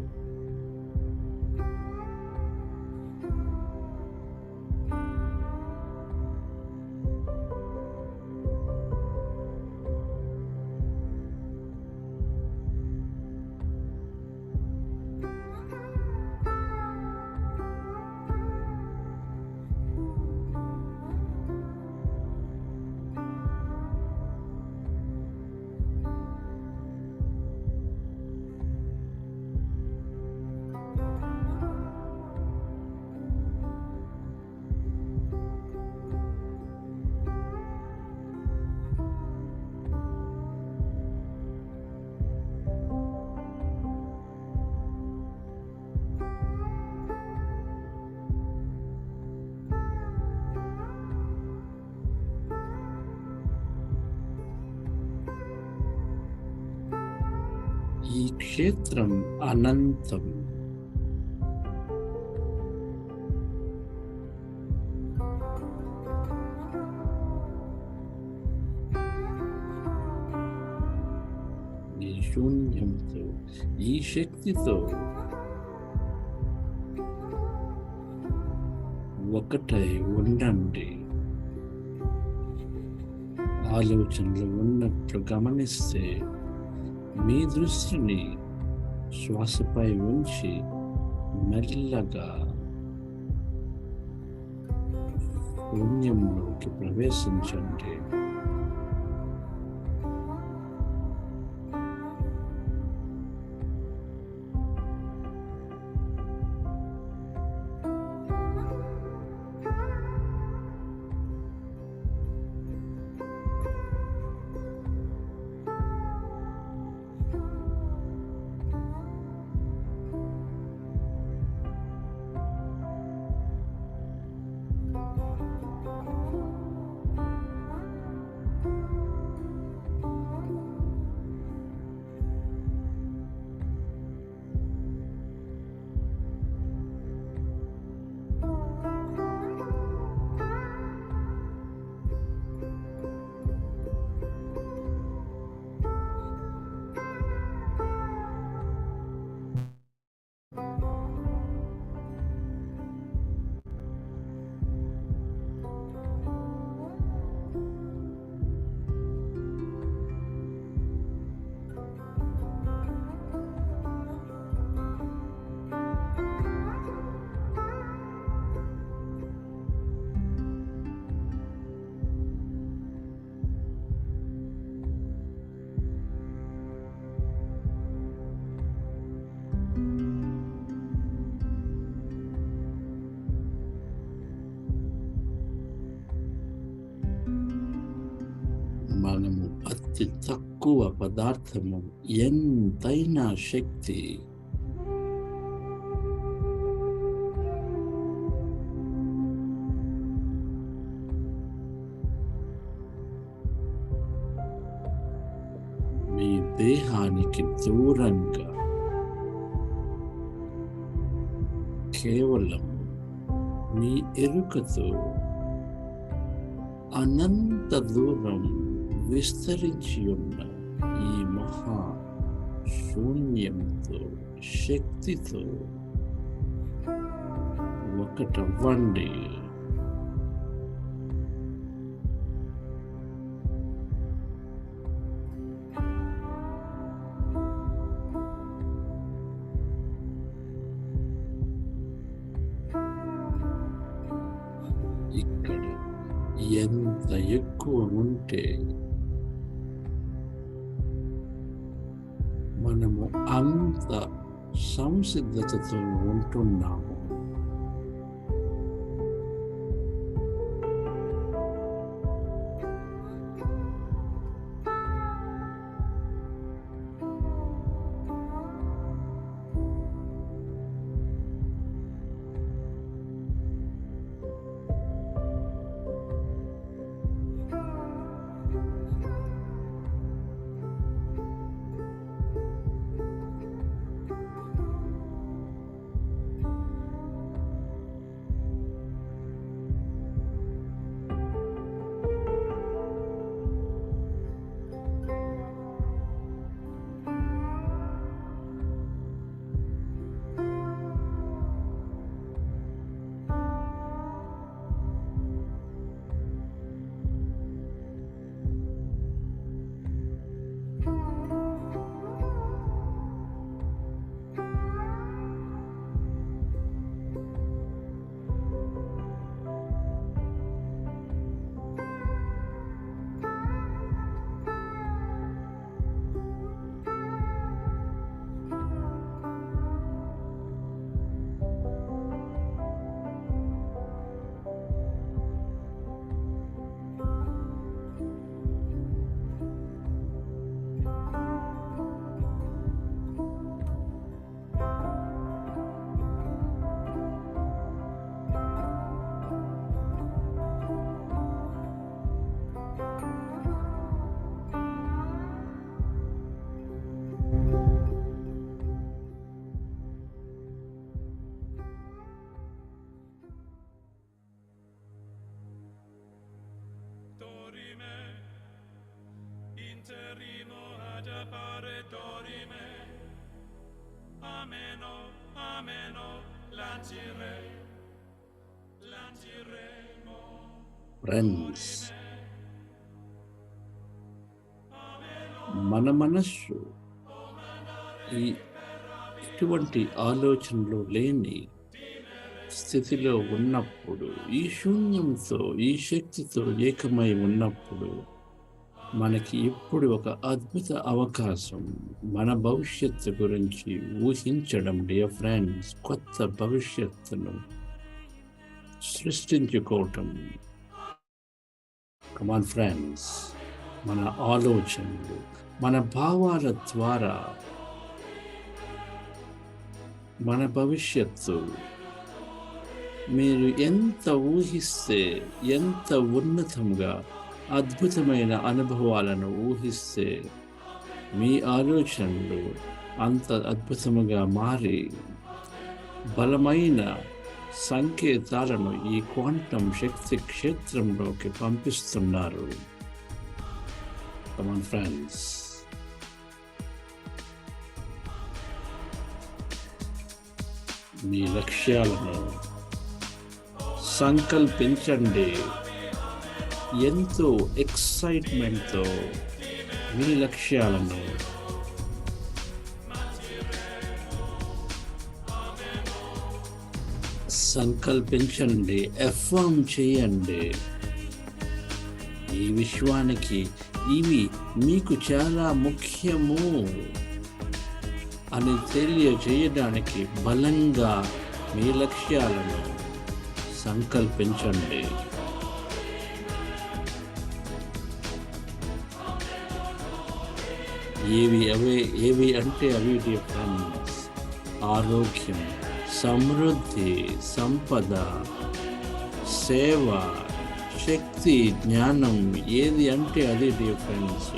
[SPEAKER 3] ఈ క్షేత్రం అనంతం. ఈ శూన్యంతో, ఈ శక్తితో ఒకటై ఉండండి. ఆలోచనలు ఉన్నట్లు గమనిస్తే మీ దృష్టిని శ్వాసపై ఉంచి మెల్లగా శూన్యంలోకి ప్రవేశించండి. మనము అతి తక్కువ పదార్థము, ఎంతైనా శక్తి మీ దేహానికి దూరంగా కేవలం మీ ఎరుకతో అనంత దూరం విస్తరించి ఉన్న ఈ మహా శూన్యంతో, శక్తితో ఒకటవ్వండి. ఇక్కడ ఎంత ఎక్కువ ఉంటే మనము అంత సంసిద్ధతతో ఉంటున్నాము. ఫ్రెండ్స్, మన మనస్సు ఈ ఎటువంటి ఆలోచనలు లేని స్థితిలో ఉన్నప్పుడు, ఈ శూన్యంతో ఈ శక్తితో ఏకమై ఉన్నప్పుడు మనకి ఇప్పుడు ఒక అద్భుత అవకాశం మన భవిష్యత్తు గురించి ఊహించడం. డియర్ ఫ్రెండ్స్, కొత్త భవిష్యత్తును సృష్టించుకోవటం. కమాన్ ఫ్రెండ్స్, మన ఆలోచనలు, మన భావాల ద్వారా మన భవిష్యత్తు మీరు ఎంత ఊహిస్తే, ఎంత ఉన్నతంగా అద్భుతమైన అనుభవాలను ఊహిస్తే మీ ఆలోచనలు అంత అద్భుతముగా మారి బలమైన సంకేతాలను ఈ క్వాంటం శక్తి క్షేత్రంలోకి పంపిస్తున్నారు. కమాన్ ఫ్రెండ్స్, మీ లక్ష్యాలను సంకల్పించండి. ఎంతో ఎక్సైట్మెంట్తో మీ లక్ష్యాలను సంకల్పించండి, ఎఫర్మ్ చేయండి. ఈ విశ్వానికి ఇవి మీకు చాలా ముఖ్యము అని తెలియజేయడానికి బలంగా మీ లక్ష్యాలను సంకల్పించండి. ఏవి అంటే అవి డియర్ ఫ్రెండ్స్: ఆరోగ్యం, సమృద్ధి, సంపద, సేవ, శక్తి, జ్ఞానం. ఏది అంటే అది డియర్ ఫ్రెండ్స్.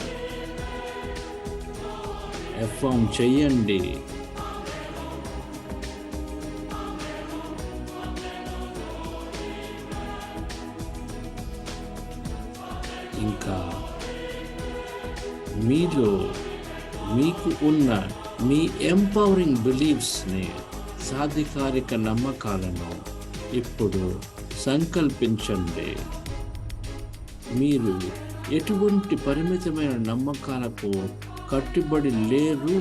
[SPEAKER 3] ఎఫర్మ్ చెయ్యండి. ఇంకా మీలో మీకు ఉన్న మీ ఎంపవరింగ్ బిలీఫ్స్ని, సాధికారిక నమ్మకాలను ఇప్పుడు సంకల్పించండి. మీరు ఎటువంటి పరిమితమైన నమ్మకాలకు కట్టుబడి లేరు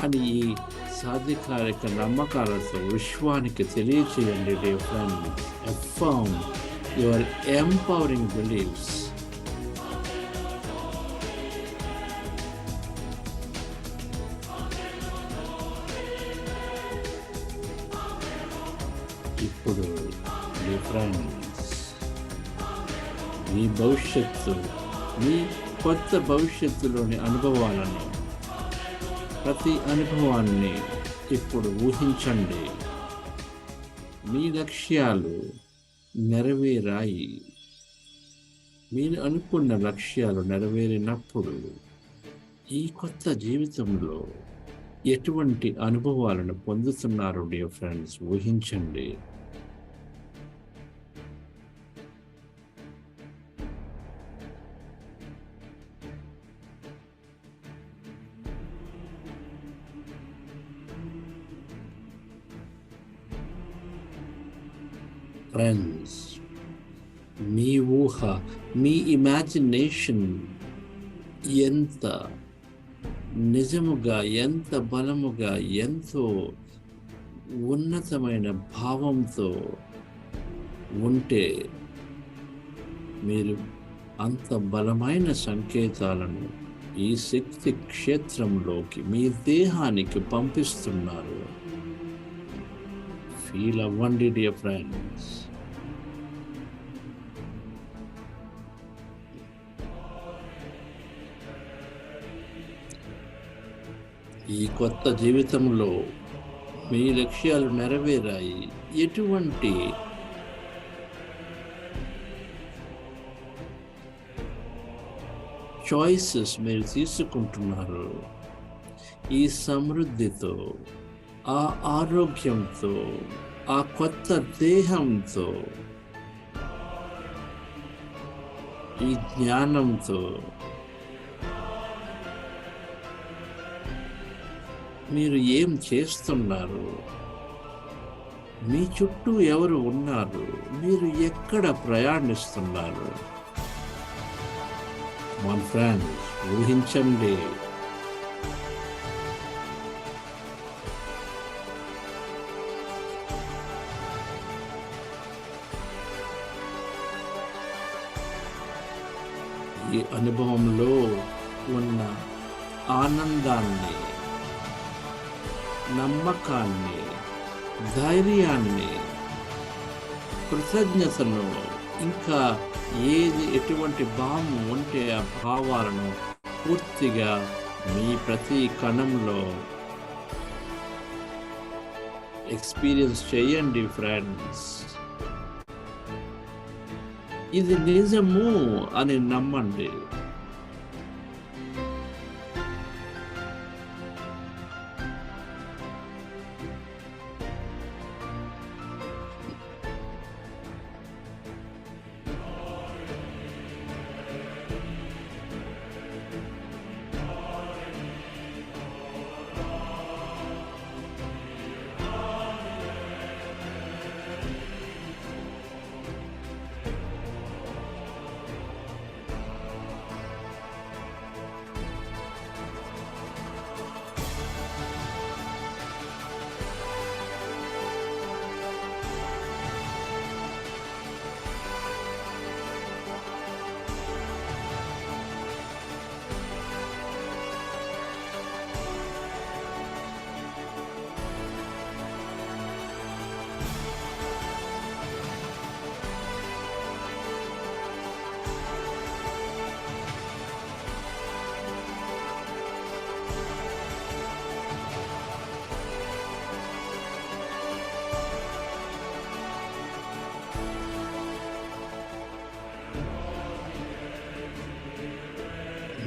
[SPEAKER 3] అని ఈ సాధికారిక నమ్మకాలతో విశ్వానికి తెలియచేయండి. Dear friends, affirm your empowering beliefs. ఇప్పుడు మీ ఫ్రెండ్స్, మీ భవిష్యత్తు, మీ కొత్త భవిష్యత్తులోని అనుభవాలను, ప్రతి అనుభవాన్ని ఇప్పుడు ఊహించండి. మీ లక్ష్యాలు నెరవేరాయి. మీరు అనుకున్న లక్ష్యాలు నెరవేరినప్పుడు ఈ కొత్త జీవితంలో ఎటువంటి అనుభవాలను పొందుతున్నారు డియర్ ఫ్రెండ్స్, ఊహించండి. ఫ్రెండ్స్, మీ ఊహ, మీ ఇమాజినేషన్ ఎంత నిజముగా, ఎంత బలముగా, ఎంతో ఉన్నతమైన భావంతో ఉంటే మీరు అంత బలమైన సంకేతాలను ఈ శక్తి క్షేత్రంలోకి, మీ దేహానికి పంపిస్తున్నారు. ఫీల్ అవ్వండి డియర్ ఫ్రెండ్స్. ఈ కొత్త జీవితంలో మీ లక్ష్యాలు నెరవేరాయి. ఎటువంటి చాయిసెస్ మీరు తీసుకుంటున్నారు? ఈ సమృద్ధితో, ఆ ఆరోగ్యంతో, ఆ కొత్త దేహంతో, ఈ జ్ఞానంతో మీరు ఏం చేస్తున్నారు, మీ చుట్టూ ఎవరు ఉన్నారు, మీరు ఎక్కడ ప్రయాణిస్తున్నారు? మన ఫ్రెండ్స్, ఊహించండి. ఈ అనుభవంలో ఉన్న ఆనందాన్ని, నమ్మకాన్ని, ధైర్యాన్ని, కృతజ్ఞతను, ఇంకా ఎటువంటి భావం ఉంటే ఆ భావాలను పూర్తిగా మీ ప్రతి కణంలో ఎక్స్పీరియన్స్ చేయండి ఫ్రెండ్స్. ఇది నిజము అని నమ్మండి.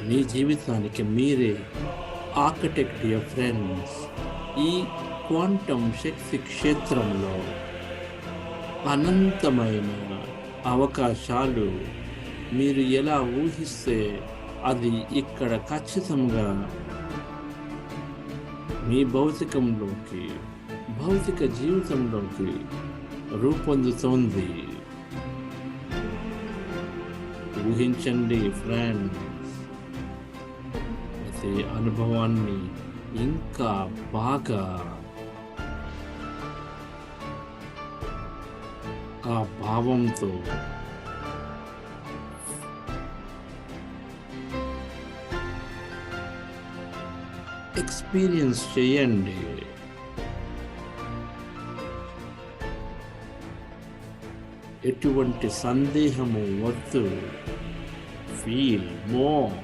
[SPEAKER 3] మీ జీవితానికి మీరే ఆర్కిటెక్ట్ ఫ్రెండ్స్. ఈ క్వాంటం శక్తి క్షేత్రంలో అనంతమైన అవకాశాలు మీరు ఎలా ఊహిస్తే అది ఇక్కడ ఖచ్చితంగా మీ భౌతిక జీవితంలోకి రూపొందుతోంది. ఊహించండి ఫ్రెండ్స్, ప్రతి అనుభవాన్ని ఇంకా బాగా ఆ భావంతో ఎక్స్పీరియన్స్ చేయండి. ఎటువంటి సందేహము వద్దు. Feel more.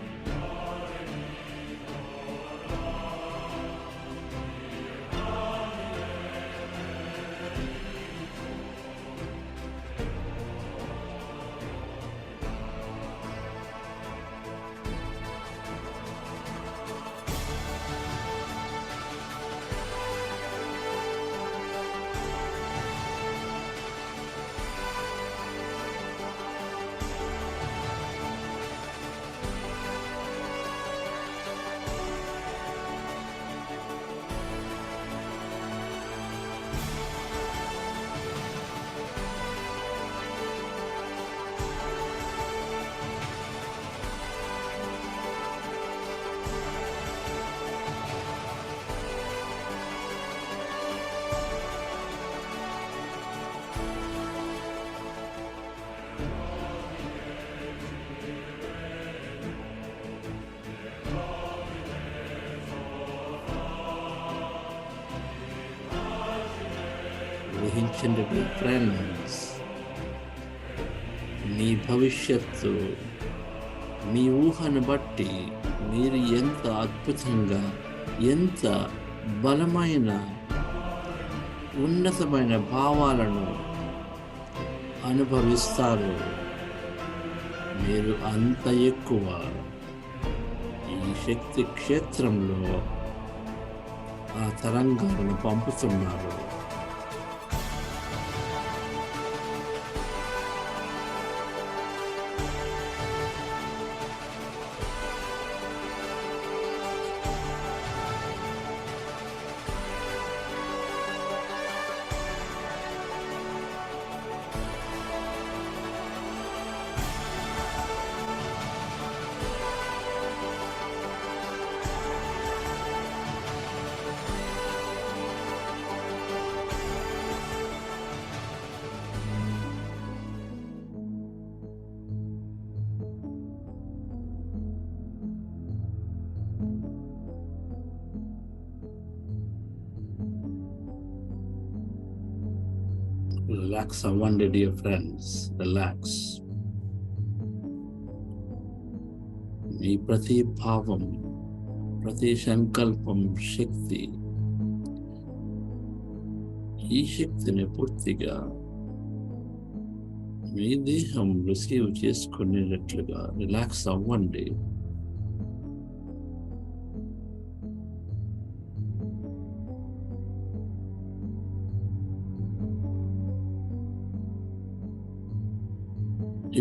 [SPEAKER 3] ఊహించండి ఫ్రెండ్స్, మీ భవిష్యత్తు మీ ఊహను బట్టి మీరు ఎంత అద్భుతంగా, ఎంత బలమైన, ఉన్నతమైన భావాలను అనుభవిస్తారు. మీరు అంత ఎక్కువ ఈ శక్తి క్షేత్రంలో ఆ తరంగాలను పంపుతున్నారు. రిలాక్స్ అవ్వండి డియర్ ఫ్రెండ్స్, రిలాక్స్. మీ ప్రతి భావం, ప్రతి సంకల్పం శక్తి. ఈ శక్తిని పూర్తిగా మీ దేహం రిసీవ్ చేసుకునేటట్లుగా రిలాక్స్ అవ్వండి.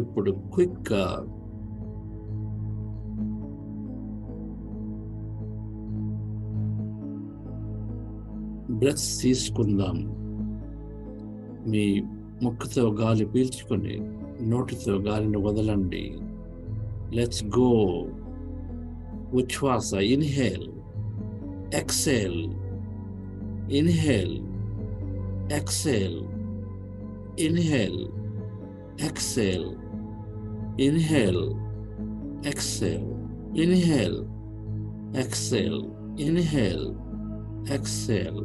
[SPEAKER 3] ఇప్పుడు క్విక్గా బ్రెత్స్ తీసుకుందాం. మీ ముక్కుతో గాలి పీల్చుకొని నోటితో గాలిని వదలండి. Let's go. ఉచ్ఛ్వాస, inhale, exhale, inhale, exhale, inhale, exhale, inhale, exhale, inhale, exhale, inhale, exhale,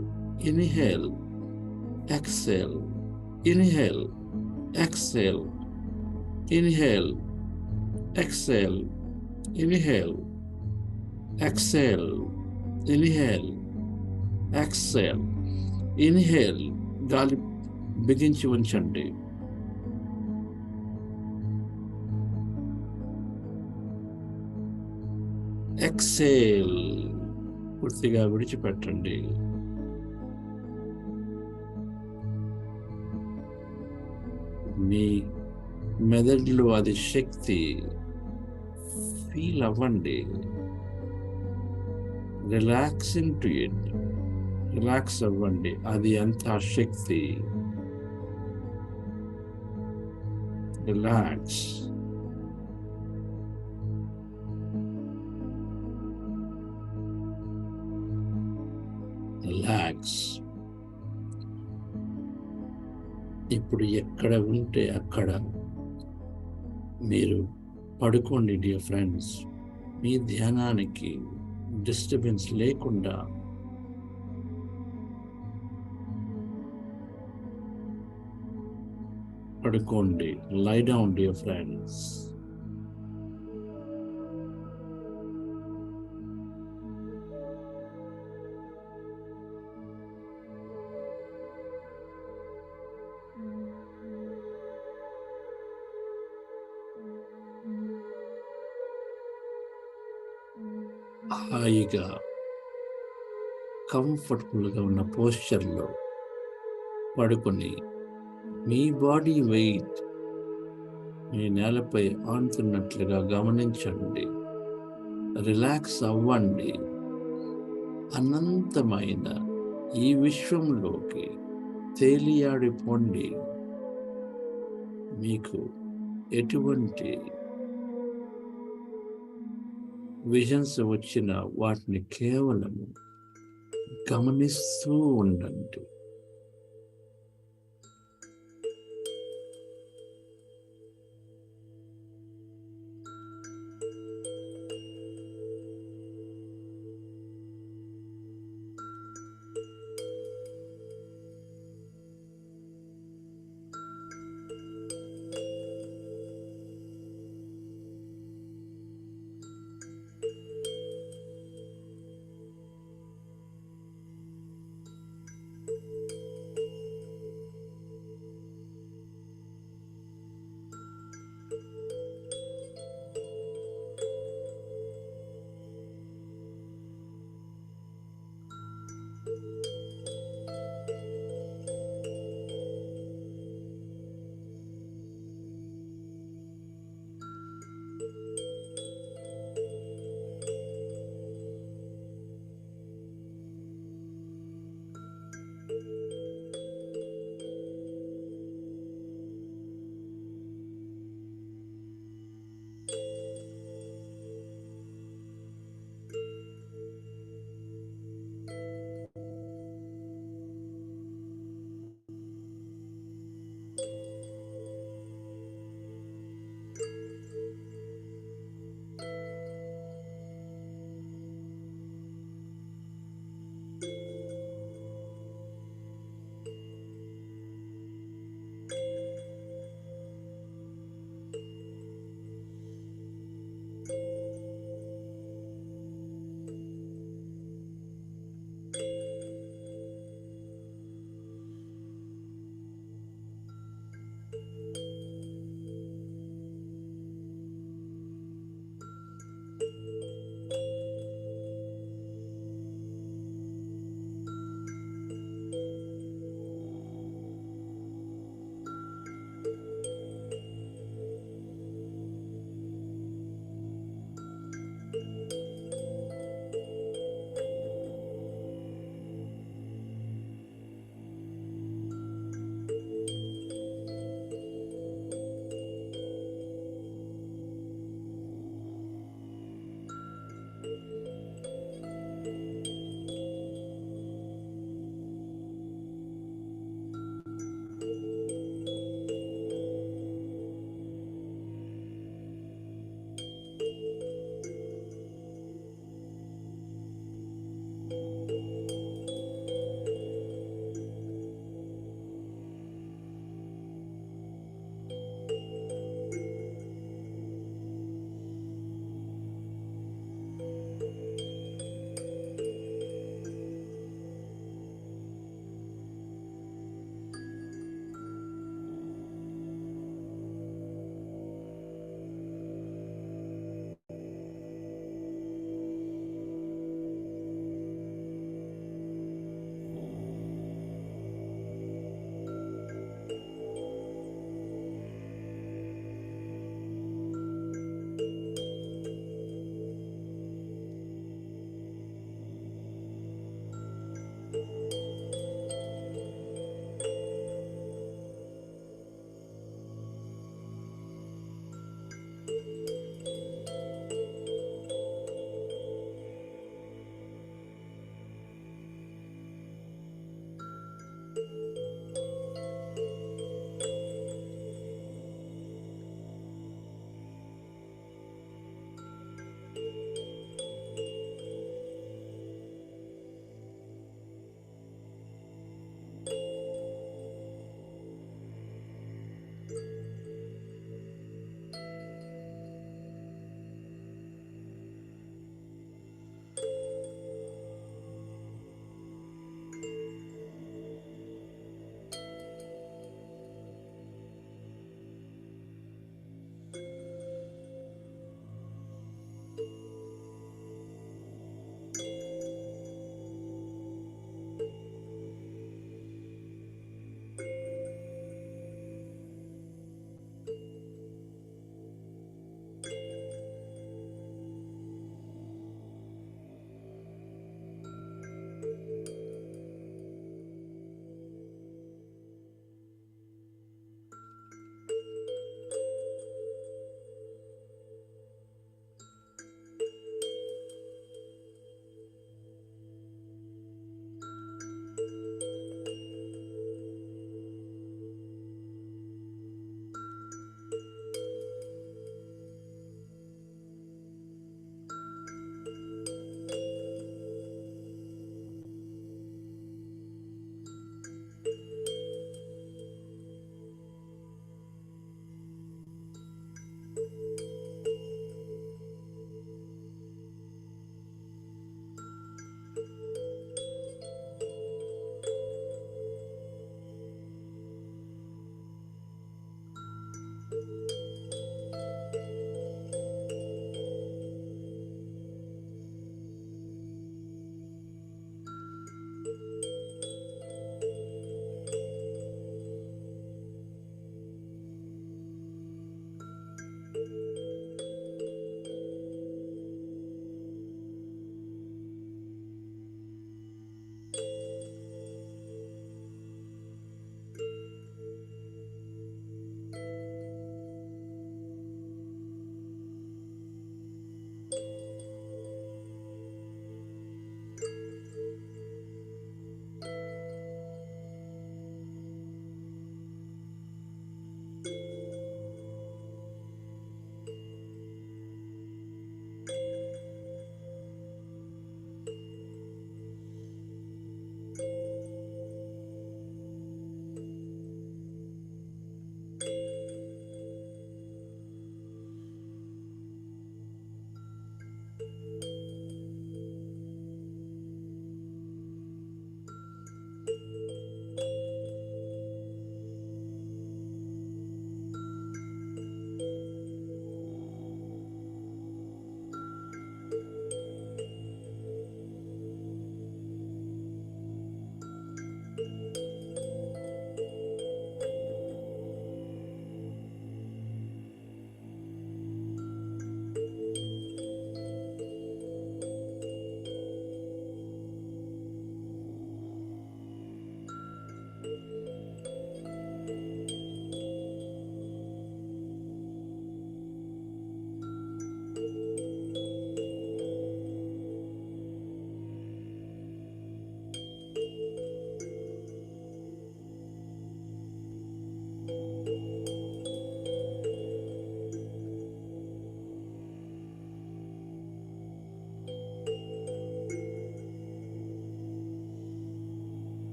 [SPEAKER 3] inhale, exhale, inhale, exhale, inhale, exhale, inhale, exhale, inhale, exhale, inhale. గాలి బిగించి ఉంచండి. ఎక్సేల్, పూర్తిగా విడిచిపెట్టండి. మీ మెదడులో అది శక్తి ఫీల్ అవ్వండి. రిలాక్సింగ్ టు ఇట్, రిలాక్స్ అవ్వండి. అది అంతా శక్తి. రిలాక్స్. రిలాక్స్. ఇప్పుడు ఎక్కడ ఉంటే అక్కడ మీరు పడుకోండి డియర్ ఫ్రెండ్స్. మీ ధ్యానానికి డిస్టర్బెన్స్ లేకుండా పడుకోండి. Lie down dear friends. హాయిగా కంఫర్టబుల్గా ఉన్న పోస్చర్లో పడుకొని మీ బాడీ వెయిట్ మీ నేలపై ఆనుతున్నట్లుగా గమనించండి. రిలాక్స్ అవ్వండి. అనంతమైన ఈ విశ్వంలోకి తేలియాడిపోండి. మీకు ఎటువంటి విజన్స్ వచ్చిన వాటిని కేవలం గమనిస్తూ ఉండండి.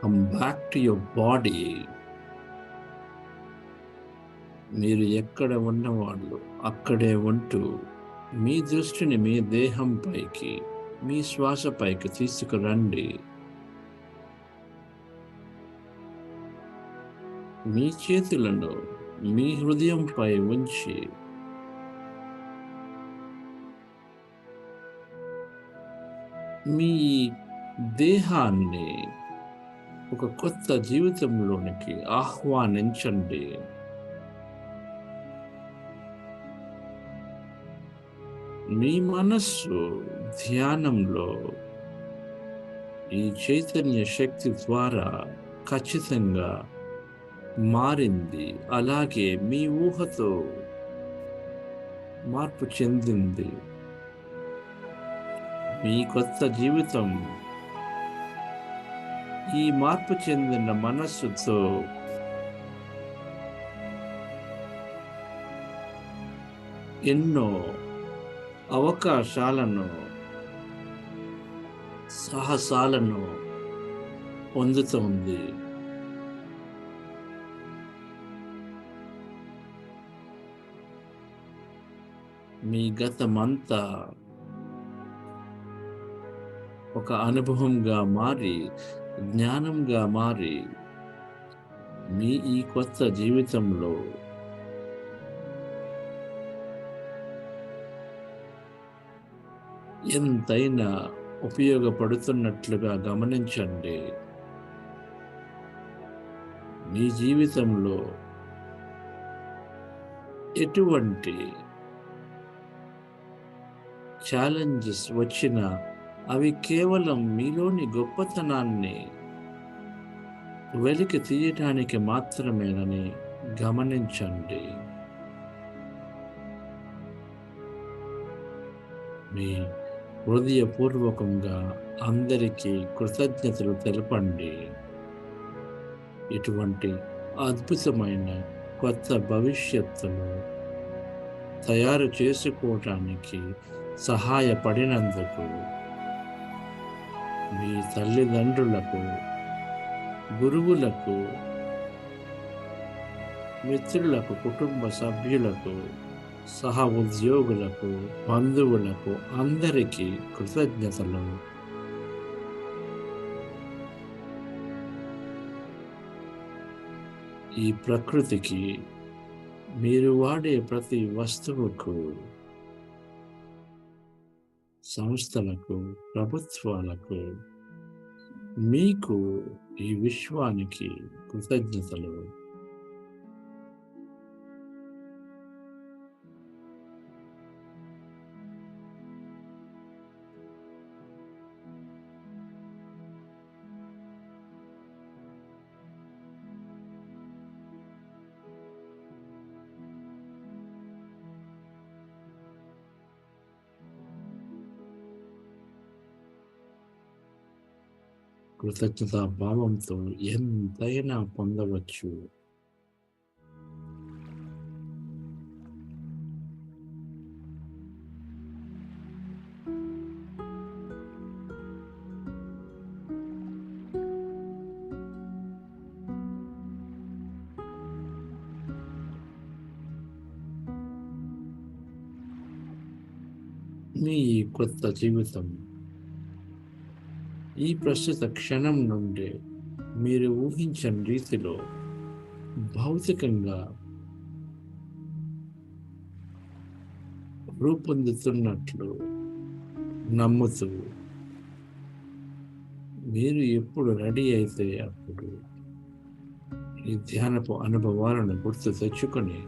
[SPEAKER 3] Come back to your body. మీరు ఎక్కడ ఉన్నవాళ్ళు అక్కడే ఉంటూ మీ దృష్టిని మీ దేహం పైకి, మీ శ్వాస పైకి తీసుకురండి. మీ చేతులను మీ హృదయంపై ఉంచి మీ దేహాన్ని ఒక కొత్త జీవితంలోనికి ఆహ్వానించండి. మీ మనస్సు ధ్యానంలో ఈ చైతన్య శక్తి ద్వారా ఖచ్చితంగా మారింది. అలాగే మీ ఊహతో మార్పు చెందింది. మీ కొత్త జీవితం ఈ మార్పు చెందిన మనస్సుతో ఎన్నో అవకాశాలను, సాహసాలను పొందుతుంది. మీ గతమంతా ఒక అనుభవంగా మారి, జ్ఞానంగా మారి, మీ ఈ కొత్త జీవితంలో ఎంతైనా ఉపయోగపడుతున్నట్లుగా గమనించండి. మీ జీవితంలో ఎటువంటి ఛాలెంజెస్ వచ్చినా అవి కేవలం మీలోని గొప్పతనాన్ని వెలికి తీయటానికి మాత్రమేనని గమనించండి. మీ హృదయపూర్వకంగా అందరికీ కృతజ్ఞతలు తెలపండి. ఇటువంటి అద్భుతమైన కొత్త భవిష్యత్తును తయారు చేసుకోవటానికి సహాయపడినందుకు మీ తల్లిదండ్రులకు, గురువులకు, మిత్రులకు, కుటుంబ సభ్యులకు, సహ ఉద్యోగులకు, బంధువులకు అందరికీ కృతజ్ఞతలు. ఈ ప్రకృతికి, మీరు వాడే ప్రతి వస్తువుకు, సంస్థలకు, ప్రభుత్వాలకు, మీకు, ఈ విశ్వానికి కృతజ్ఞతలు. కృతజ్ఞతా భావంతో ఎంతైనా పొందవచ్చు. మీ కొత్త జీవితం ఈ ప్రస్తుత క్షణం నుండి మీరు ఊహించని రీతిలో భౌతికంగా రూపొందుతున్నట్లు నమ్ముతూ, మీరు ఎప్పుడు రెడీ అయితే అప్పుడు ఈ ధ్యానపు అనుభవాలను గుర్తు తెచ్చుకొని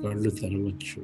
[SPEAKER 3] కళ్ళు తెరవచ్చు.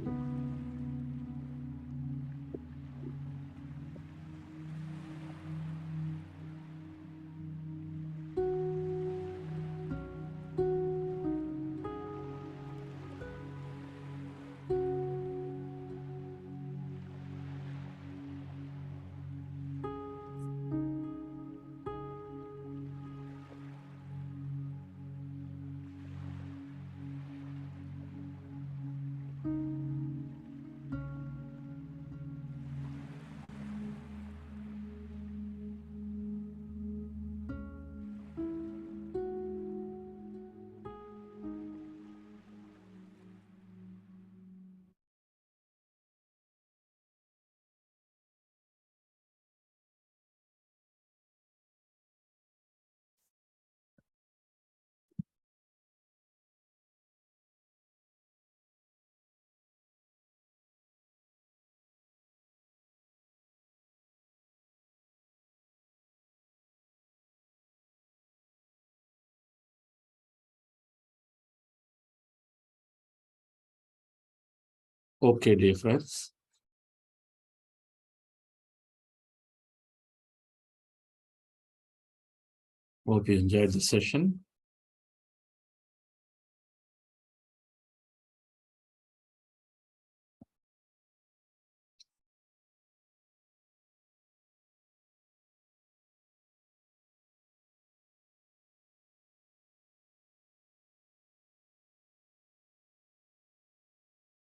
[SPEAKER 3] Okay, dear friends. Hope you enjoyed the session.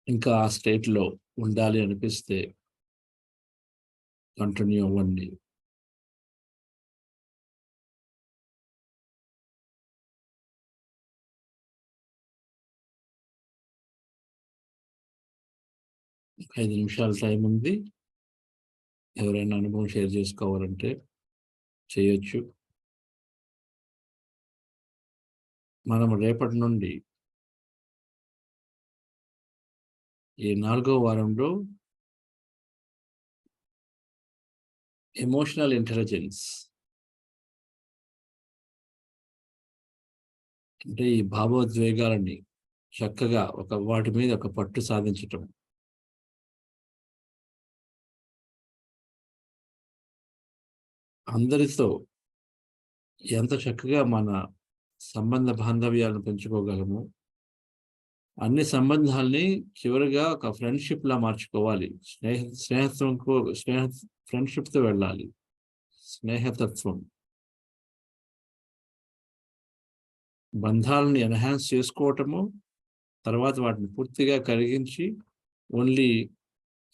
[SPEAKER 3] ఇంకా ఆ స్టేట్లో ఉండాలి అనిపిస్తే కంటిన్యూ అవ్వండి. ఒక 5 నిమిషాల టైం ఉంది. ఎవరైనా అనుభవం షేర్ చేసుకోవాలంటే చేయొచ్చు. మనం రేపటి నుండి ఈ 4వ వారంలో ఎమోషనల్ ఇంటెలిజెన్స్ అంటే ఈ భావోద్వేగాలని చక్కగా వాటి మీద ఒక పట్టు సాధించటం, అందరితో ఎంత చక్కగా మన సంబంధ బాంధవ్యాలను పెంచుకోగలము, అన్ని సంబంధాల్ని చివరిగా ఒక ఫ్రెండ్షిప్ లా మార్చుకోవాలి. ఫ్రెండ్షిప్ తో వెళ్ళాలి. స్నేహతత్వం బంధాలను ఎన్హాన్స్ చేసుకోవటము, తర్వాత వాటిని పూర్తిగా కరిగించి ఓన్లీ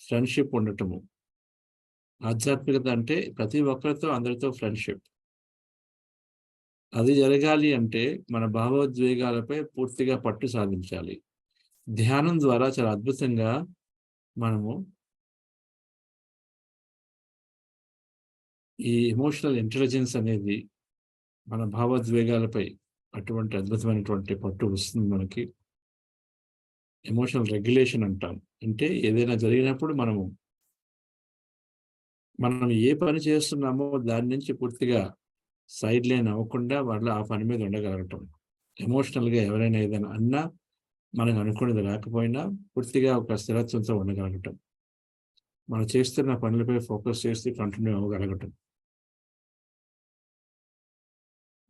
[SPEAKER 3] ఫ్రెండ్షిప్ ఉండటము. ఆధ్యాత్మికత అంటే ప్రతి ఒక్కరితో అందరితో ఫ్రెండ్షిప్. అది జరగాలి అంటే మన భావోద్వేగాలపై పూర్తిగా పట్టు సాధించాలి. ధ్యానం ద్వారా చాలా అద్భుతంగా మనము ఈ ఎమోషనల్ ఇంటెలిజెన్స్ అనేది మన భావోద్వేగాలపై అటువంటి అద్భుతమైనటువంటి పట్టు వస్తుంది మనకి. ఎమోషనల్ రెగ్యులేషన్ అంటాం. అంటే ఏదైనా జరిగినప్పుడు మనం ఏ పని చేస్తున్నామో దాని నుంచి పూర్తిగా సైడ్ లైన్ అవ్వకుండా వాళ్ళ ఆ పని మీద ఉండగలగటం. ఎమోషనల్గా ఎవరైనా ఏదైనా అన్నా మనకు అనుకున్నది రాకపోయినా పూర్తిగా ఒక స్థిరత్వంతో ఉండగలగటం. మనం చేస్తున్న పనులపై ఫోకస్ చేసి కంటిన్యూ అవ్వగలగటం.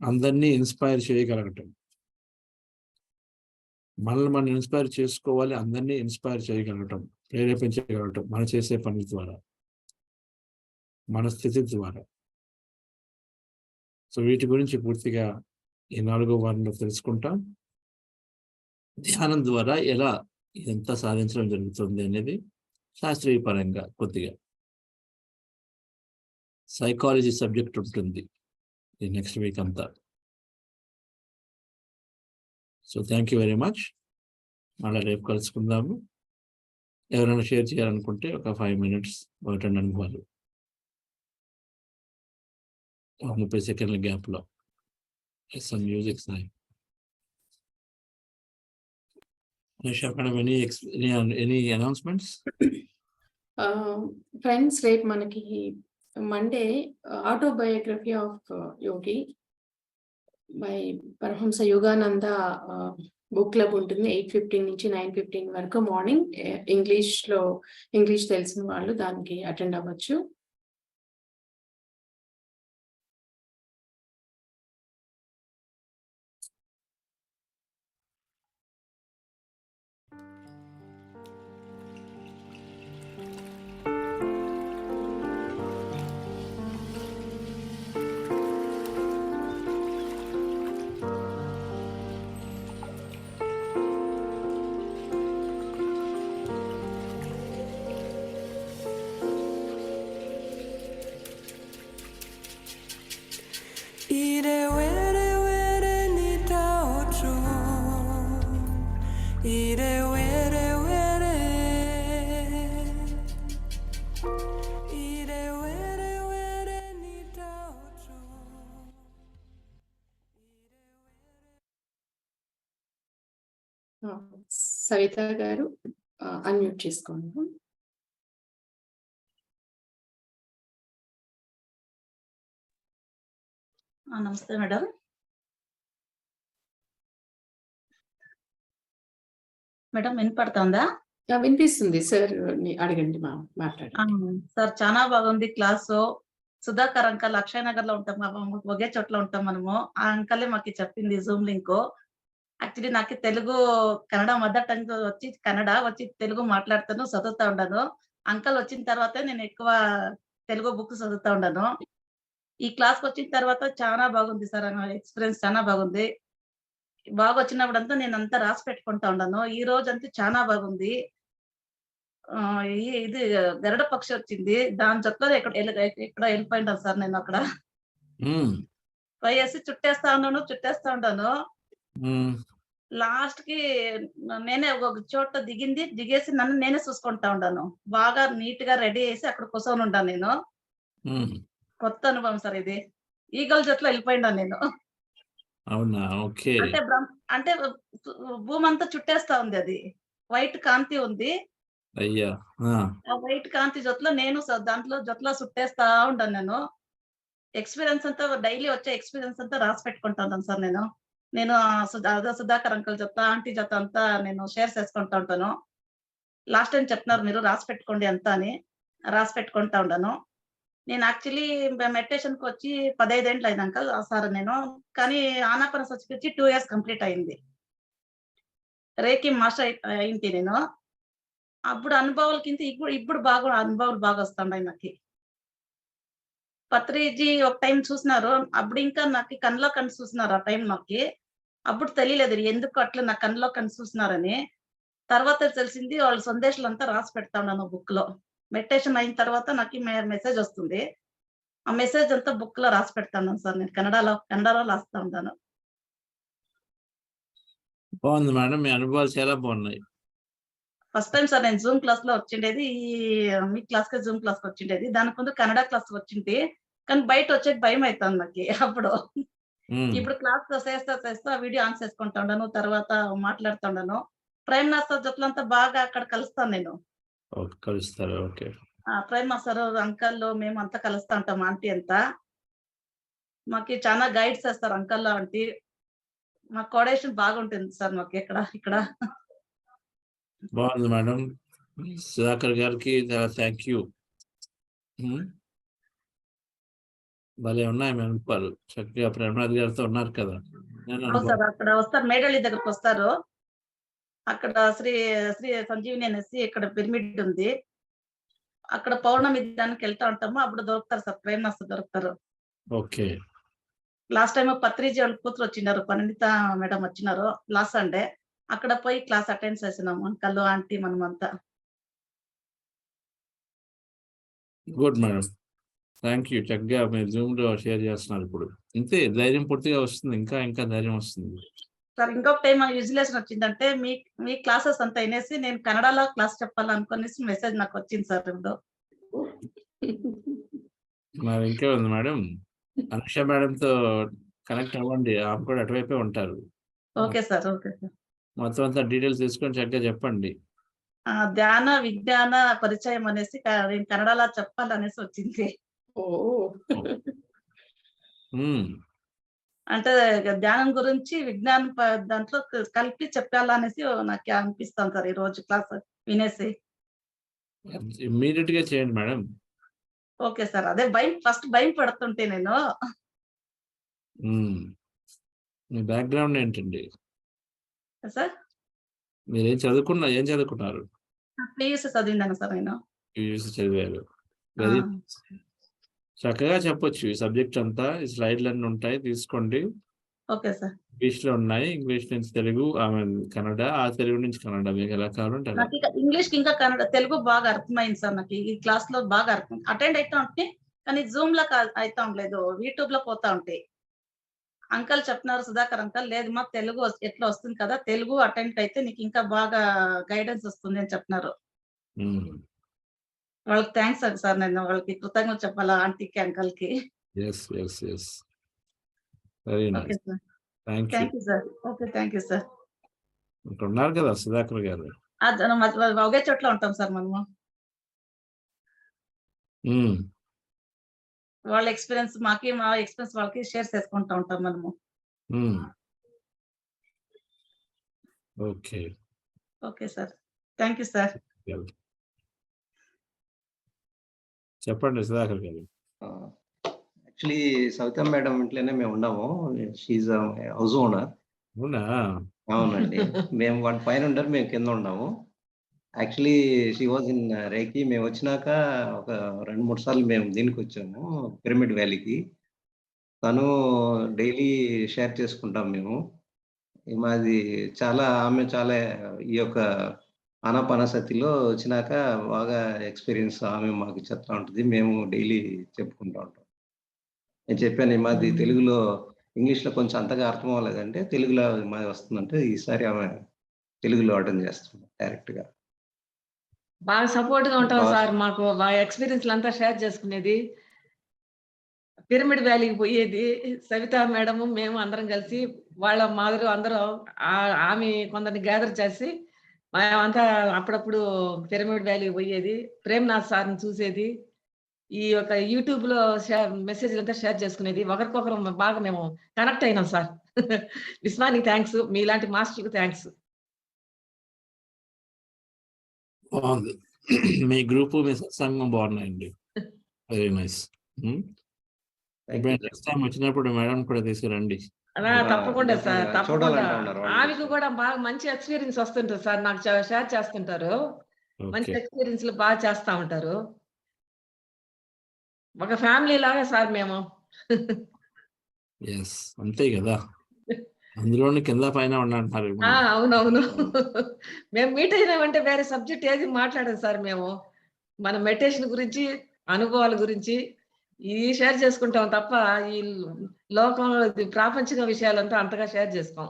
[SPEAKER 3] అందరినీ ఇన్స్పైర్ చేయగలగటం. మనల్ని మనం ఇన్స్పైర్ చేసుకోవాలి, అందరినీ ఇన్స్పైర్ చేయగలగటం, ప్రేరేపించగలగటం మనం చేసే పని ద్వారా, మన స్థితి ద్వారా. సో వీటి గురించి పూర్తిగా ఈ 4వ వారంలో తెలుసుకుంటాం. ధ్యానం ద్వారా ఎలా ఇదంతా సాధించడం జరుగుతుంది అనేది శాస్త్రీయ పరంగా కొద్దిగా సైకాలజీ సబ్జెక్ట్ ఉంటుంది ఈ నెక్స్ట్ వీక్ అంతా. So thank you very much. మళ్ళీ రేపు కలుసుకుందాము. ఎవరైనా షేర్ చేయాలనుకుంటే ఒక 5 minutes 1-2 అనుభవాలు 30 సెకండ్ల గ్యాప్లో some music Sai. Madam, any announcements?
[SPEAKER 2] Friends, రేపు మనకి Monday autobiography of Yogi by Paramahansa Yogananda book club ఉంటుంది. 8:15 నుంచి 9:15 వరకు మార్నింగ్. ఇంగ్లీష్ తెలిసిన వాళ్ళు దానికి అటెండ్ అవ్వచ్చు.
[SPEAKER 5] Ire were were ni taochu. Ire were were. Ire were were ni taochu.
[SPEAKER 2] Savitha గారు అన్మ్యూట్ చేసుకోండి.
[SPEAKER 6] నమస్తే మేడం. మేడం వినపడుతుందా?
[SPEAKER 2] వినిపిస్తుంది సార్, అడగండి, మాట్లాడండి.
[SPEAKER 6] సార్ చాలా బాగుంది క్లాసు. సుధాకర్ అంకల్ అక్షయ్ నగర్ లో ఉంటాం, ఒకే చోట్ల ఉంటాం మనము. ఆ అంకలే మాకు చెప్పింది జూమ్ లింక్. యాక్చువల్లీ నాకు తెలుగు కన్నడ మదర్ టంగ్ వచ్చి తెలుగు మాట్లాడుతాను, చదువుతా ఉన్నాను. అంకల్ వచ్చిన తర్వాతే నేను ఎక్కువ తెలుగు బుక్స్ చదువుతా ఉన్నాను. ఈ క్లాస్కి వచ్చిన తర్వాత చాలా బాగుంది సార్, ఎక్స్పీరియన్స్ చాలా బాగుంది. బాగా వచ్చినప్పుడంతా నేను అంతా రాసి పెట్టుకుంటా ఉన్నాను. ఈ రోజు అంతా చాలా బాగుంది. ఇది గరుడ పక్షి వచ్చింది, దాని జొట్లో ఇక్కడ వెళ్ళిపోయింటాను సార్. నేను అక్కడ పోయేసి చుట్టేస్తా ఉన్నాను. లాస్ట్ కి నేనే ఒక చోట దిగేసి నన్ను నేనే చూసుకుంటా ఉన్నాను. బాగా నీట్ గా రెడీ చేసి అక్కడ కూర్చొని ఉంటాను నేను. కొత్త అనుభవం సార్ ఇది. ఈగల్ జట్లో వెళ్ళిపోయినాను నేను.
[SPEAKER 3] అవునా? ఓకే.
[SPEAKER 6] అంటే భూమి అంతా చుట్టేస్తా ఉంది, అది వైట్ కాంతి ఉంది.
[SPEAKER 3] అయ్యా,
[SPEAKER 6] ఆ వైట్ కాంతి జొట్లో నేను దాంట్లో జొట్లో చుట్టేస్తా ఉంటాను నేను. ఎక్స్పీరియన్స్ అంతా డైలీ వచ్చే ఎక్స్పీరియన్స్ అంతా రాసి పెట్టుకుంటాను సార్. నేను సుధాకర్ అంకల్ జొత్త, ఆంటీ జొత్త అంతా నేను షేర్ చేసుకుంటా ఉంటాను. లాస్ట్ టైం చెప్తున్నారు మీరు రాసి పెట్టుకోండి అంతా అని, రాసి పెట్టుకుంటా ఉంటాను. నేను యాక్చువల్లీ మెడిటేషన్ కి వచ్చి 15 ఏళ్ళు అయింది అంకల్ సార్ నేను. కానీ ఆనాపాన సచికి వచ్చి 2 years కంప్లీట్ అయింది. రేకి మాస్టర్ అయింది నేను. అప్పుడు అనుభవాల కింద ఇప్పుడు బాగా అనుభవాలు బాగా వస్తున్నాయి నాకు. పత్రిజీ ఒక టైం చూసినారు, అప్పుడు ఇంకా నాకు కన్నులో చూసినారు ఆ టైం నాకు. అప్పుడు తెలియలేదు ఎందుకు అట్లా నా కన్నులో చూస్తున్నారని. తర్వాత తెలిసింది వాళ్ళ సందేశాలంతా రాసి పెడతా ఉన్నాను బుక్ లో. మెడిటేషన్ అయిన తర్వాత నాకు మెసేజ్ వస్తుంది. ఆ మెసేజ్ అంతా బుక్ లో రాసి పెడతాను సార్. నేను కన్నడలో రాస్తా ఉంటాను.
[SPEAKER 3] బాగుంది మేడం, మీ అనుభవాలు చాలా బాగున్నాయి.
[SPEAKER 6] ఫస్ట్ టైం సార్ నేను జూమ్ క్లాస్ లో వచ్చిండేది. మీ క్లాస్ కి జూమ్ క్లాస్ కి వచ్చిండేది. దానికి ముందు కన్నడ క్లాస్ వచ్చింది. కానీ బయట వచ్చేది భయం అవుతుంది నాకు అప్పుడు. ఇప్పుడు క్లాస్ చేస్తా వీడియో ఆన్ చేసుకుంటా ఉన్నాను. తర్వాత మాట్లాడుతా ఉన్నాను. ప్రేమ్నాథ్ సార్ జట్లంతా బాగా అక్కడ కలుస్తాను నేను.
[SPEAKER 3] కలుస్తారు. ఓకే.
[SPEAKER 6] ప్రేమ్నాథ్ సార్ అంకల్ మేము అంతా కలుస్తా ఉంటాం. ఆంటీ అంతా మాకు చాలా గైడ్ చేస్తారు అంకల్ ఆంటీ. మా కోఆర్డినేషన్ బాగుంటుంది సార్ మాకు ఇక్కడ.
[SPEAKER 3] బాగుంది మేడం. సుధాకర్ గారికి చాలా థ్యాంక్ యూ. భలే ఉన్నాయి మీ అనుభవాలు. చక్కగా ప్రేమనాథ్ గారితో ఉన్నారు కదా.
[SPEAKER 6] సార్ అక్కడ వస్తారు, మేడల్లి దగ్గరకు వస్తారు. అక్కడ శ్రీ సంజీవిని అనేసి ఇక్కడ పిరమిడ్ ఉంది. అక్కడ పౌర్ణమి దానికి వెళ్తా ఉంటాము. అప్పుడు దొరుకుతారు సార్, ప్రేమ్నాథ్ దొరుకుతారు.
[SPEAKER 3] ఓకే.
[SPEAKER 6] లాస్ట్ టైం పత్రిజీ వాళ్ళ కూతురు వచ్చినారు, పరిణిత మేడం వచ్చినారు లాస్ట్ సండే. అక్కడ పోయి క్లాస్ అటెండ్ చేసినాము అంకల్ ఆంటీ మనమంతా.
[SPEAKER 3] Good madam, thank you. చక్కగా మీరు జూమ్ లో షేర్ చేస్తున్నారు. ఇప్పుడు ఇంతే ధైర్యం పూర్తిగా వస్తుంది. ఇంకా ధైర్యం వస్తుంది
[SPEAKER 6] సార్. ఇంకొక టైం విజిలేషన్ వచ్చిందంటే మీ క్లాసెస్ అంతా అయినేసి నేను కన్నడలో క్లాస్ చెప్పాలనుకునేసి మెసేజ్ నాకు వచ్చింది సార్. ఇప్పుడు
[SPEAKER 3] మరి ఇంకే ఉంది మేడం, అనుష మేడంతో కనెక్ట్ అవ్వండి. ఆమె కూడా అటువైపే ఉంటారు.
[SPEAKER 6] Okay sir. Okay sir.
[SPEAKER 3] మొత్తం అంతా డీటెయిల్స్ తీసుకొని చక్కగా చెప్పండి.
[SPEAKER 6] ధ్యాన విజ్ఞాన పరిచయం అనేసి నేను కన్నడలో చెప్పాలనేసి వచ్చింది. అంటే ధ్యానం గురించి విజ్ఞానం దాంట్లో కలిపి చెప్పాలనేసి నాకు అనిపిస్తాను సార్. ఈ రోజు క్లాస్ వినేసి
[SPEAKER 3] ఇమ్మీడియట్ గా చేయండి మేడం.
[SPEAKER 6] Okay sir. అదే ఫస్ట్ భయం పడుతుంటే నేను.
[SPEAKER 3] మీ బ్యాక్గ్రౌండ్ ఏంటండి
[SPEAKER 6] సార్?
[SPEAKER 3] మీరు ఏం చదువుకున్నారు?
[SPEAKER 6] పియూసీ చదివిందాను సార్ నేను.
[SPEAKER 3] యూఎస్ చదివారు. వెరీ చక్కగా చెప్పొచ్చు. ఈ సబ్జెక్ట్ అంతా ఈ స్లైడ్లు అన్నీ ఉంటాయి, తీసుకోండి.
[SPEAKER 6] Okay sir.
[SPEAKER 3] ఇంగ్లీష్ లో ఉన్నాయి. ఇంగ్లీష్ నుంచి తెలుగు, కన్నడ, ఆ తెలుగు నుంచి కన్నడ, మీకు ఎలా కావాలంటే అలా.
[SPEAKER 6] నాకు ఇంగ్లీష్ కి ఇంకా కన్నడ తెలుగు బాగా అర్థమైంది సార్. నాకు ఈ క్లాస్ లో బాగా అర్థం అటెండ్ అవుతా ఉంటే, కానీ జూమ్ లో అవుతా ఉండలేదు, యూట్యూబ్ లో పోతా ఉంటాయి. అంకల్ చెప్తున్నారు, సుధాకర్ అంకల్ లేదు మా తెలుగు ఎట్లా వస్తుంది కదా, తెలుగు అటెండ్ అయితే నీకు ఇంకా బాగా గైడెన్స్ వస్తుంది అని చెప్తున్నారు. వాళ్ళకి థ్యాంక్స్ సార్. నేను వాళ్ళకి కృతజ్ఞత చెప్పాలా ఆంటీకి అంకల్ కి.
[SPEAKER 3] Very nice.
[SPEAKER 6] Thank you sir. Okay, thank you sir.
[SPEAKER 3] ఉన్నారు కదా సుధాకర్ గారు.
[SPEAKER 6] ఒకే చోట్ల ఉంటాం సార్ మనము. వాళ్ళ ఎక్స్పీరియన్స్ మాకి, మా ఎక్స్పీరియన్స్ వాళ్ళకి షేర్ చేసుకుంటా ఉంటాం మనము.
[SPEAKER 3] Okay.
[SPEAKER 6] Okay sir. Thank you sir.
[SPEAKER 3] చెప్పండి సుధాకర్ గారు.
[SPEAKER 7] యాక్చువల్లీ సవితా మేడం ఇంట్లోనే మేము ఉన్నాము. She house owner.
[SPEAKER 3] అవునా?
[SPEAKER 7] అవునండి. మేము వాళ్ళ పైన ఉండరు, మేము కింద ఉన్నాము. Actually she was in Reiki. మేము వచ్చినాక ఒక 2-3 సార్లు మేము దీనికి వచ్చాము, పిరమిడ్ వ్యాలీకి. తను డైలీ షేర్ చేసుకుంటాం మేము. ఆమె చాలా ఈ యొక్క ఆనాపానసతిలో వచ్చినాక బాగా ఎక్స్పీరియన్స్ ఆమె మాకు చెప్తా ఉంటుంది. మేము డైలీ చెప్పుకుంటూ ఉంటాం. నేను చెప్పాను మాది తెలుగులో, ఇంగ్లీష్లో కొంచెం అంతగా అర్థం అవ్వలేదంటే తెలుగులో మాది వస్తుందంటే ఈసారి ఆమె తెలుగులో అటెండ్ చేస్తున్నాం డైరెక్ట్ గా.
[SPEAKER 8] బాగా సపోర్ట్ గా ఉంటాం సార్. మాకు బాగా ఎక్స్పీరియన్స్ అంతా షేర్ చేసుకునేది. పిరమిడ్ వ్యాలీకి పోయేది సవితా మేడము, మేము అందరం కలిసి, వాళ్ళ మాదిరి అందరూ ఆమె కొందరిని గ్యాదర్ చేసి మేమంతా అప్పుడప్పుడు పిరమిడ్ వ్యాలీకి పోయేది. ప్రేమ్నాథ్ సార్ని చూసేది. ఈ యొక్క యూట్యూబ్ లో మెసేజ్లు అంతా షేర్ చేసుకునేది. ఒకరికొకరు బాగా మేము కనెక్ట్ అయినాం సార్. విస్మానికి థ్యాంక్స్, మీలాంటి మాస్టర్కి థ్యాంక్స్.
[SPEAKER 3] బాగుంది. మీ గ్రూప్, మీ సత్సంగం బాగున్నాయండి. Very nice. నెక్స్ట్ టైం వచ్చినప్పుడు మేడం కూడా తీసుకురండి.
[SPEAKER 8] తప్పకుండా సార్, తప్పకుండా. ఆమెకు కూడా బాగా మంచి ఎక్స్పీరియన్స్ వస్తుంటుంది సార్. నాకు షేర్ చేస్తుంటారు. మంచి ఎక్స్పీరియన్స్ బాగా చేస్తా ఉంటారు. ఒక ఫ్యామిలీ లాగా సార్ మేము.
[SPEAKER 3] అంతే కదా. అందులోని కింద పైన ఉండంటున్నారు
[SPEAKER 8] అవునవును. మేము మీట్ అయినామంటే వేరే సబ్జెక్ట్ ఏది మాట్లాడదు సార్ మేము. మన మెడిటేషన్ గురించి, అనుభవాల గురించి ఇది షేర్ చేసుకుంటాం తప్ప ఈ లోకంలో ప్రాపంచిక విషయాలంతా అంతగా షేర్ చేసుకోం.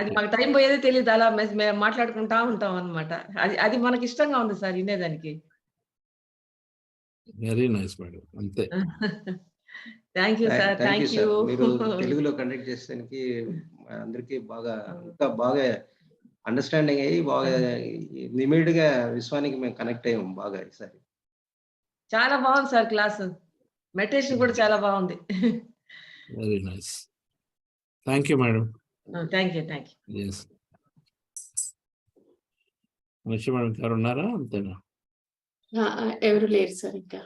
[SPEAKER 8] అది మాకు టైం పోయేదే తెలియదు. అలా మేము మాట్లాడుకుంటా ఉంటాం అన్నమాట. అది మనకి ఇష్టంగా ఉంది సార్ వినేదానికి.
[SPEAKER 3] Very nice madam. అంతే.
[SPEAKER 8] Thank you sir.
[SPEAKER 7] Thank you
[SPEAKER 8] thank
[SPEAKER 7] sir.
[SPEAKER 8] You.
[SPEAKER 7] మీరు తెలుగులో కండక్ట్ చేసేదానికి అందరికీ బాగా ఇంకా బాగా అండర్స్టాండింగ్ అయ్యి బాగా ఇమీడియట్ గా విశ్వానికి మేము కనెక్ట్ అయ్యాం బాగా ఈసారి.
[SPEAKER 8] చాలా బాగుంది సార్ క్లాస్. మెడిటేషన్ కూడా చాలా బాగుంది.
[SPEAKER 3] Very nice. Thank you madam.
[SPEAKER 8] Thank you. Thank you.
[SPEAKER 3] Yes. Lakshmi madam garu ఉన్నారా? అంతేనా?
[SPEAKER 2] ఎవరు లేరు సార్ ఇంకా.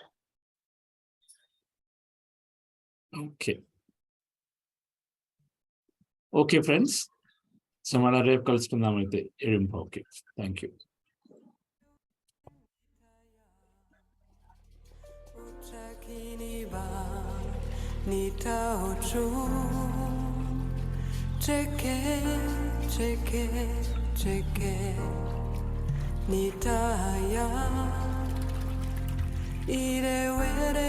[SPEAKER 3] ఓకే. Okay friends. సో మళ్ళీ రేపు కలుసుకుందాం అయితే 7:00. Okay. Thank you.
[SPEAKER 5] Nitaya ire were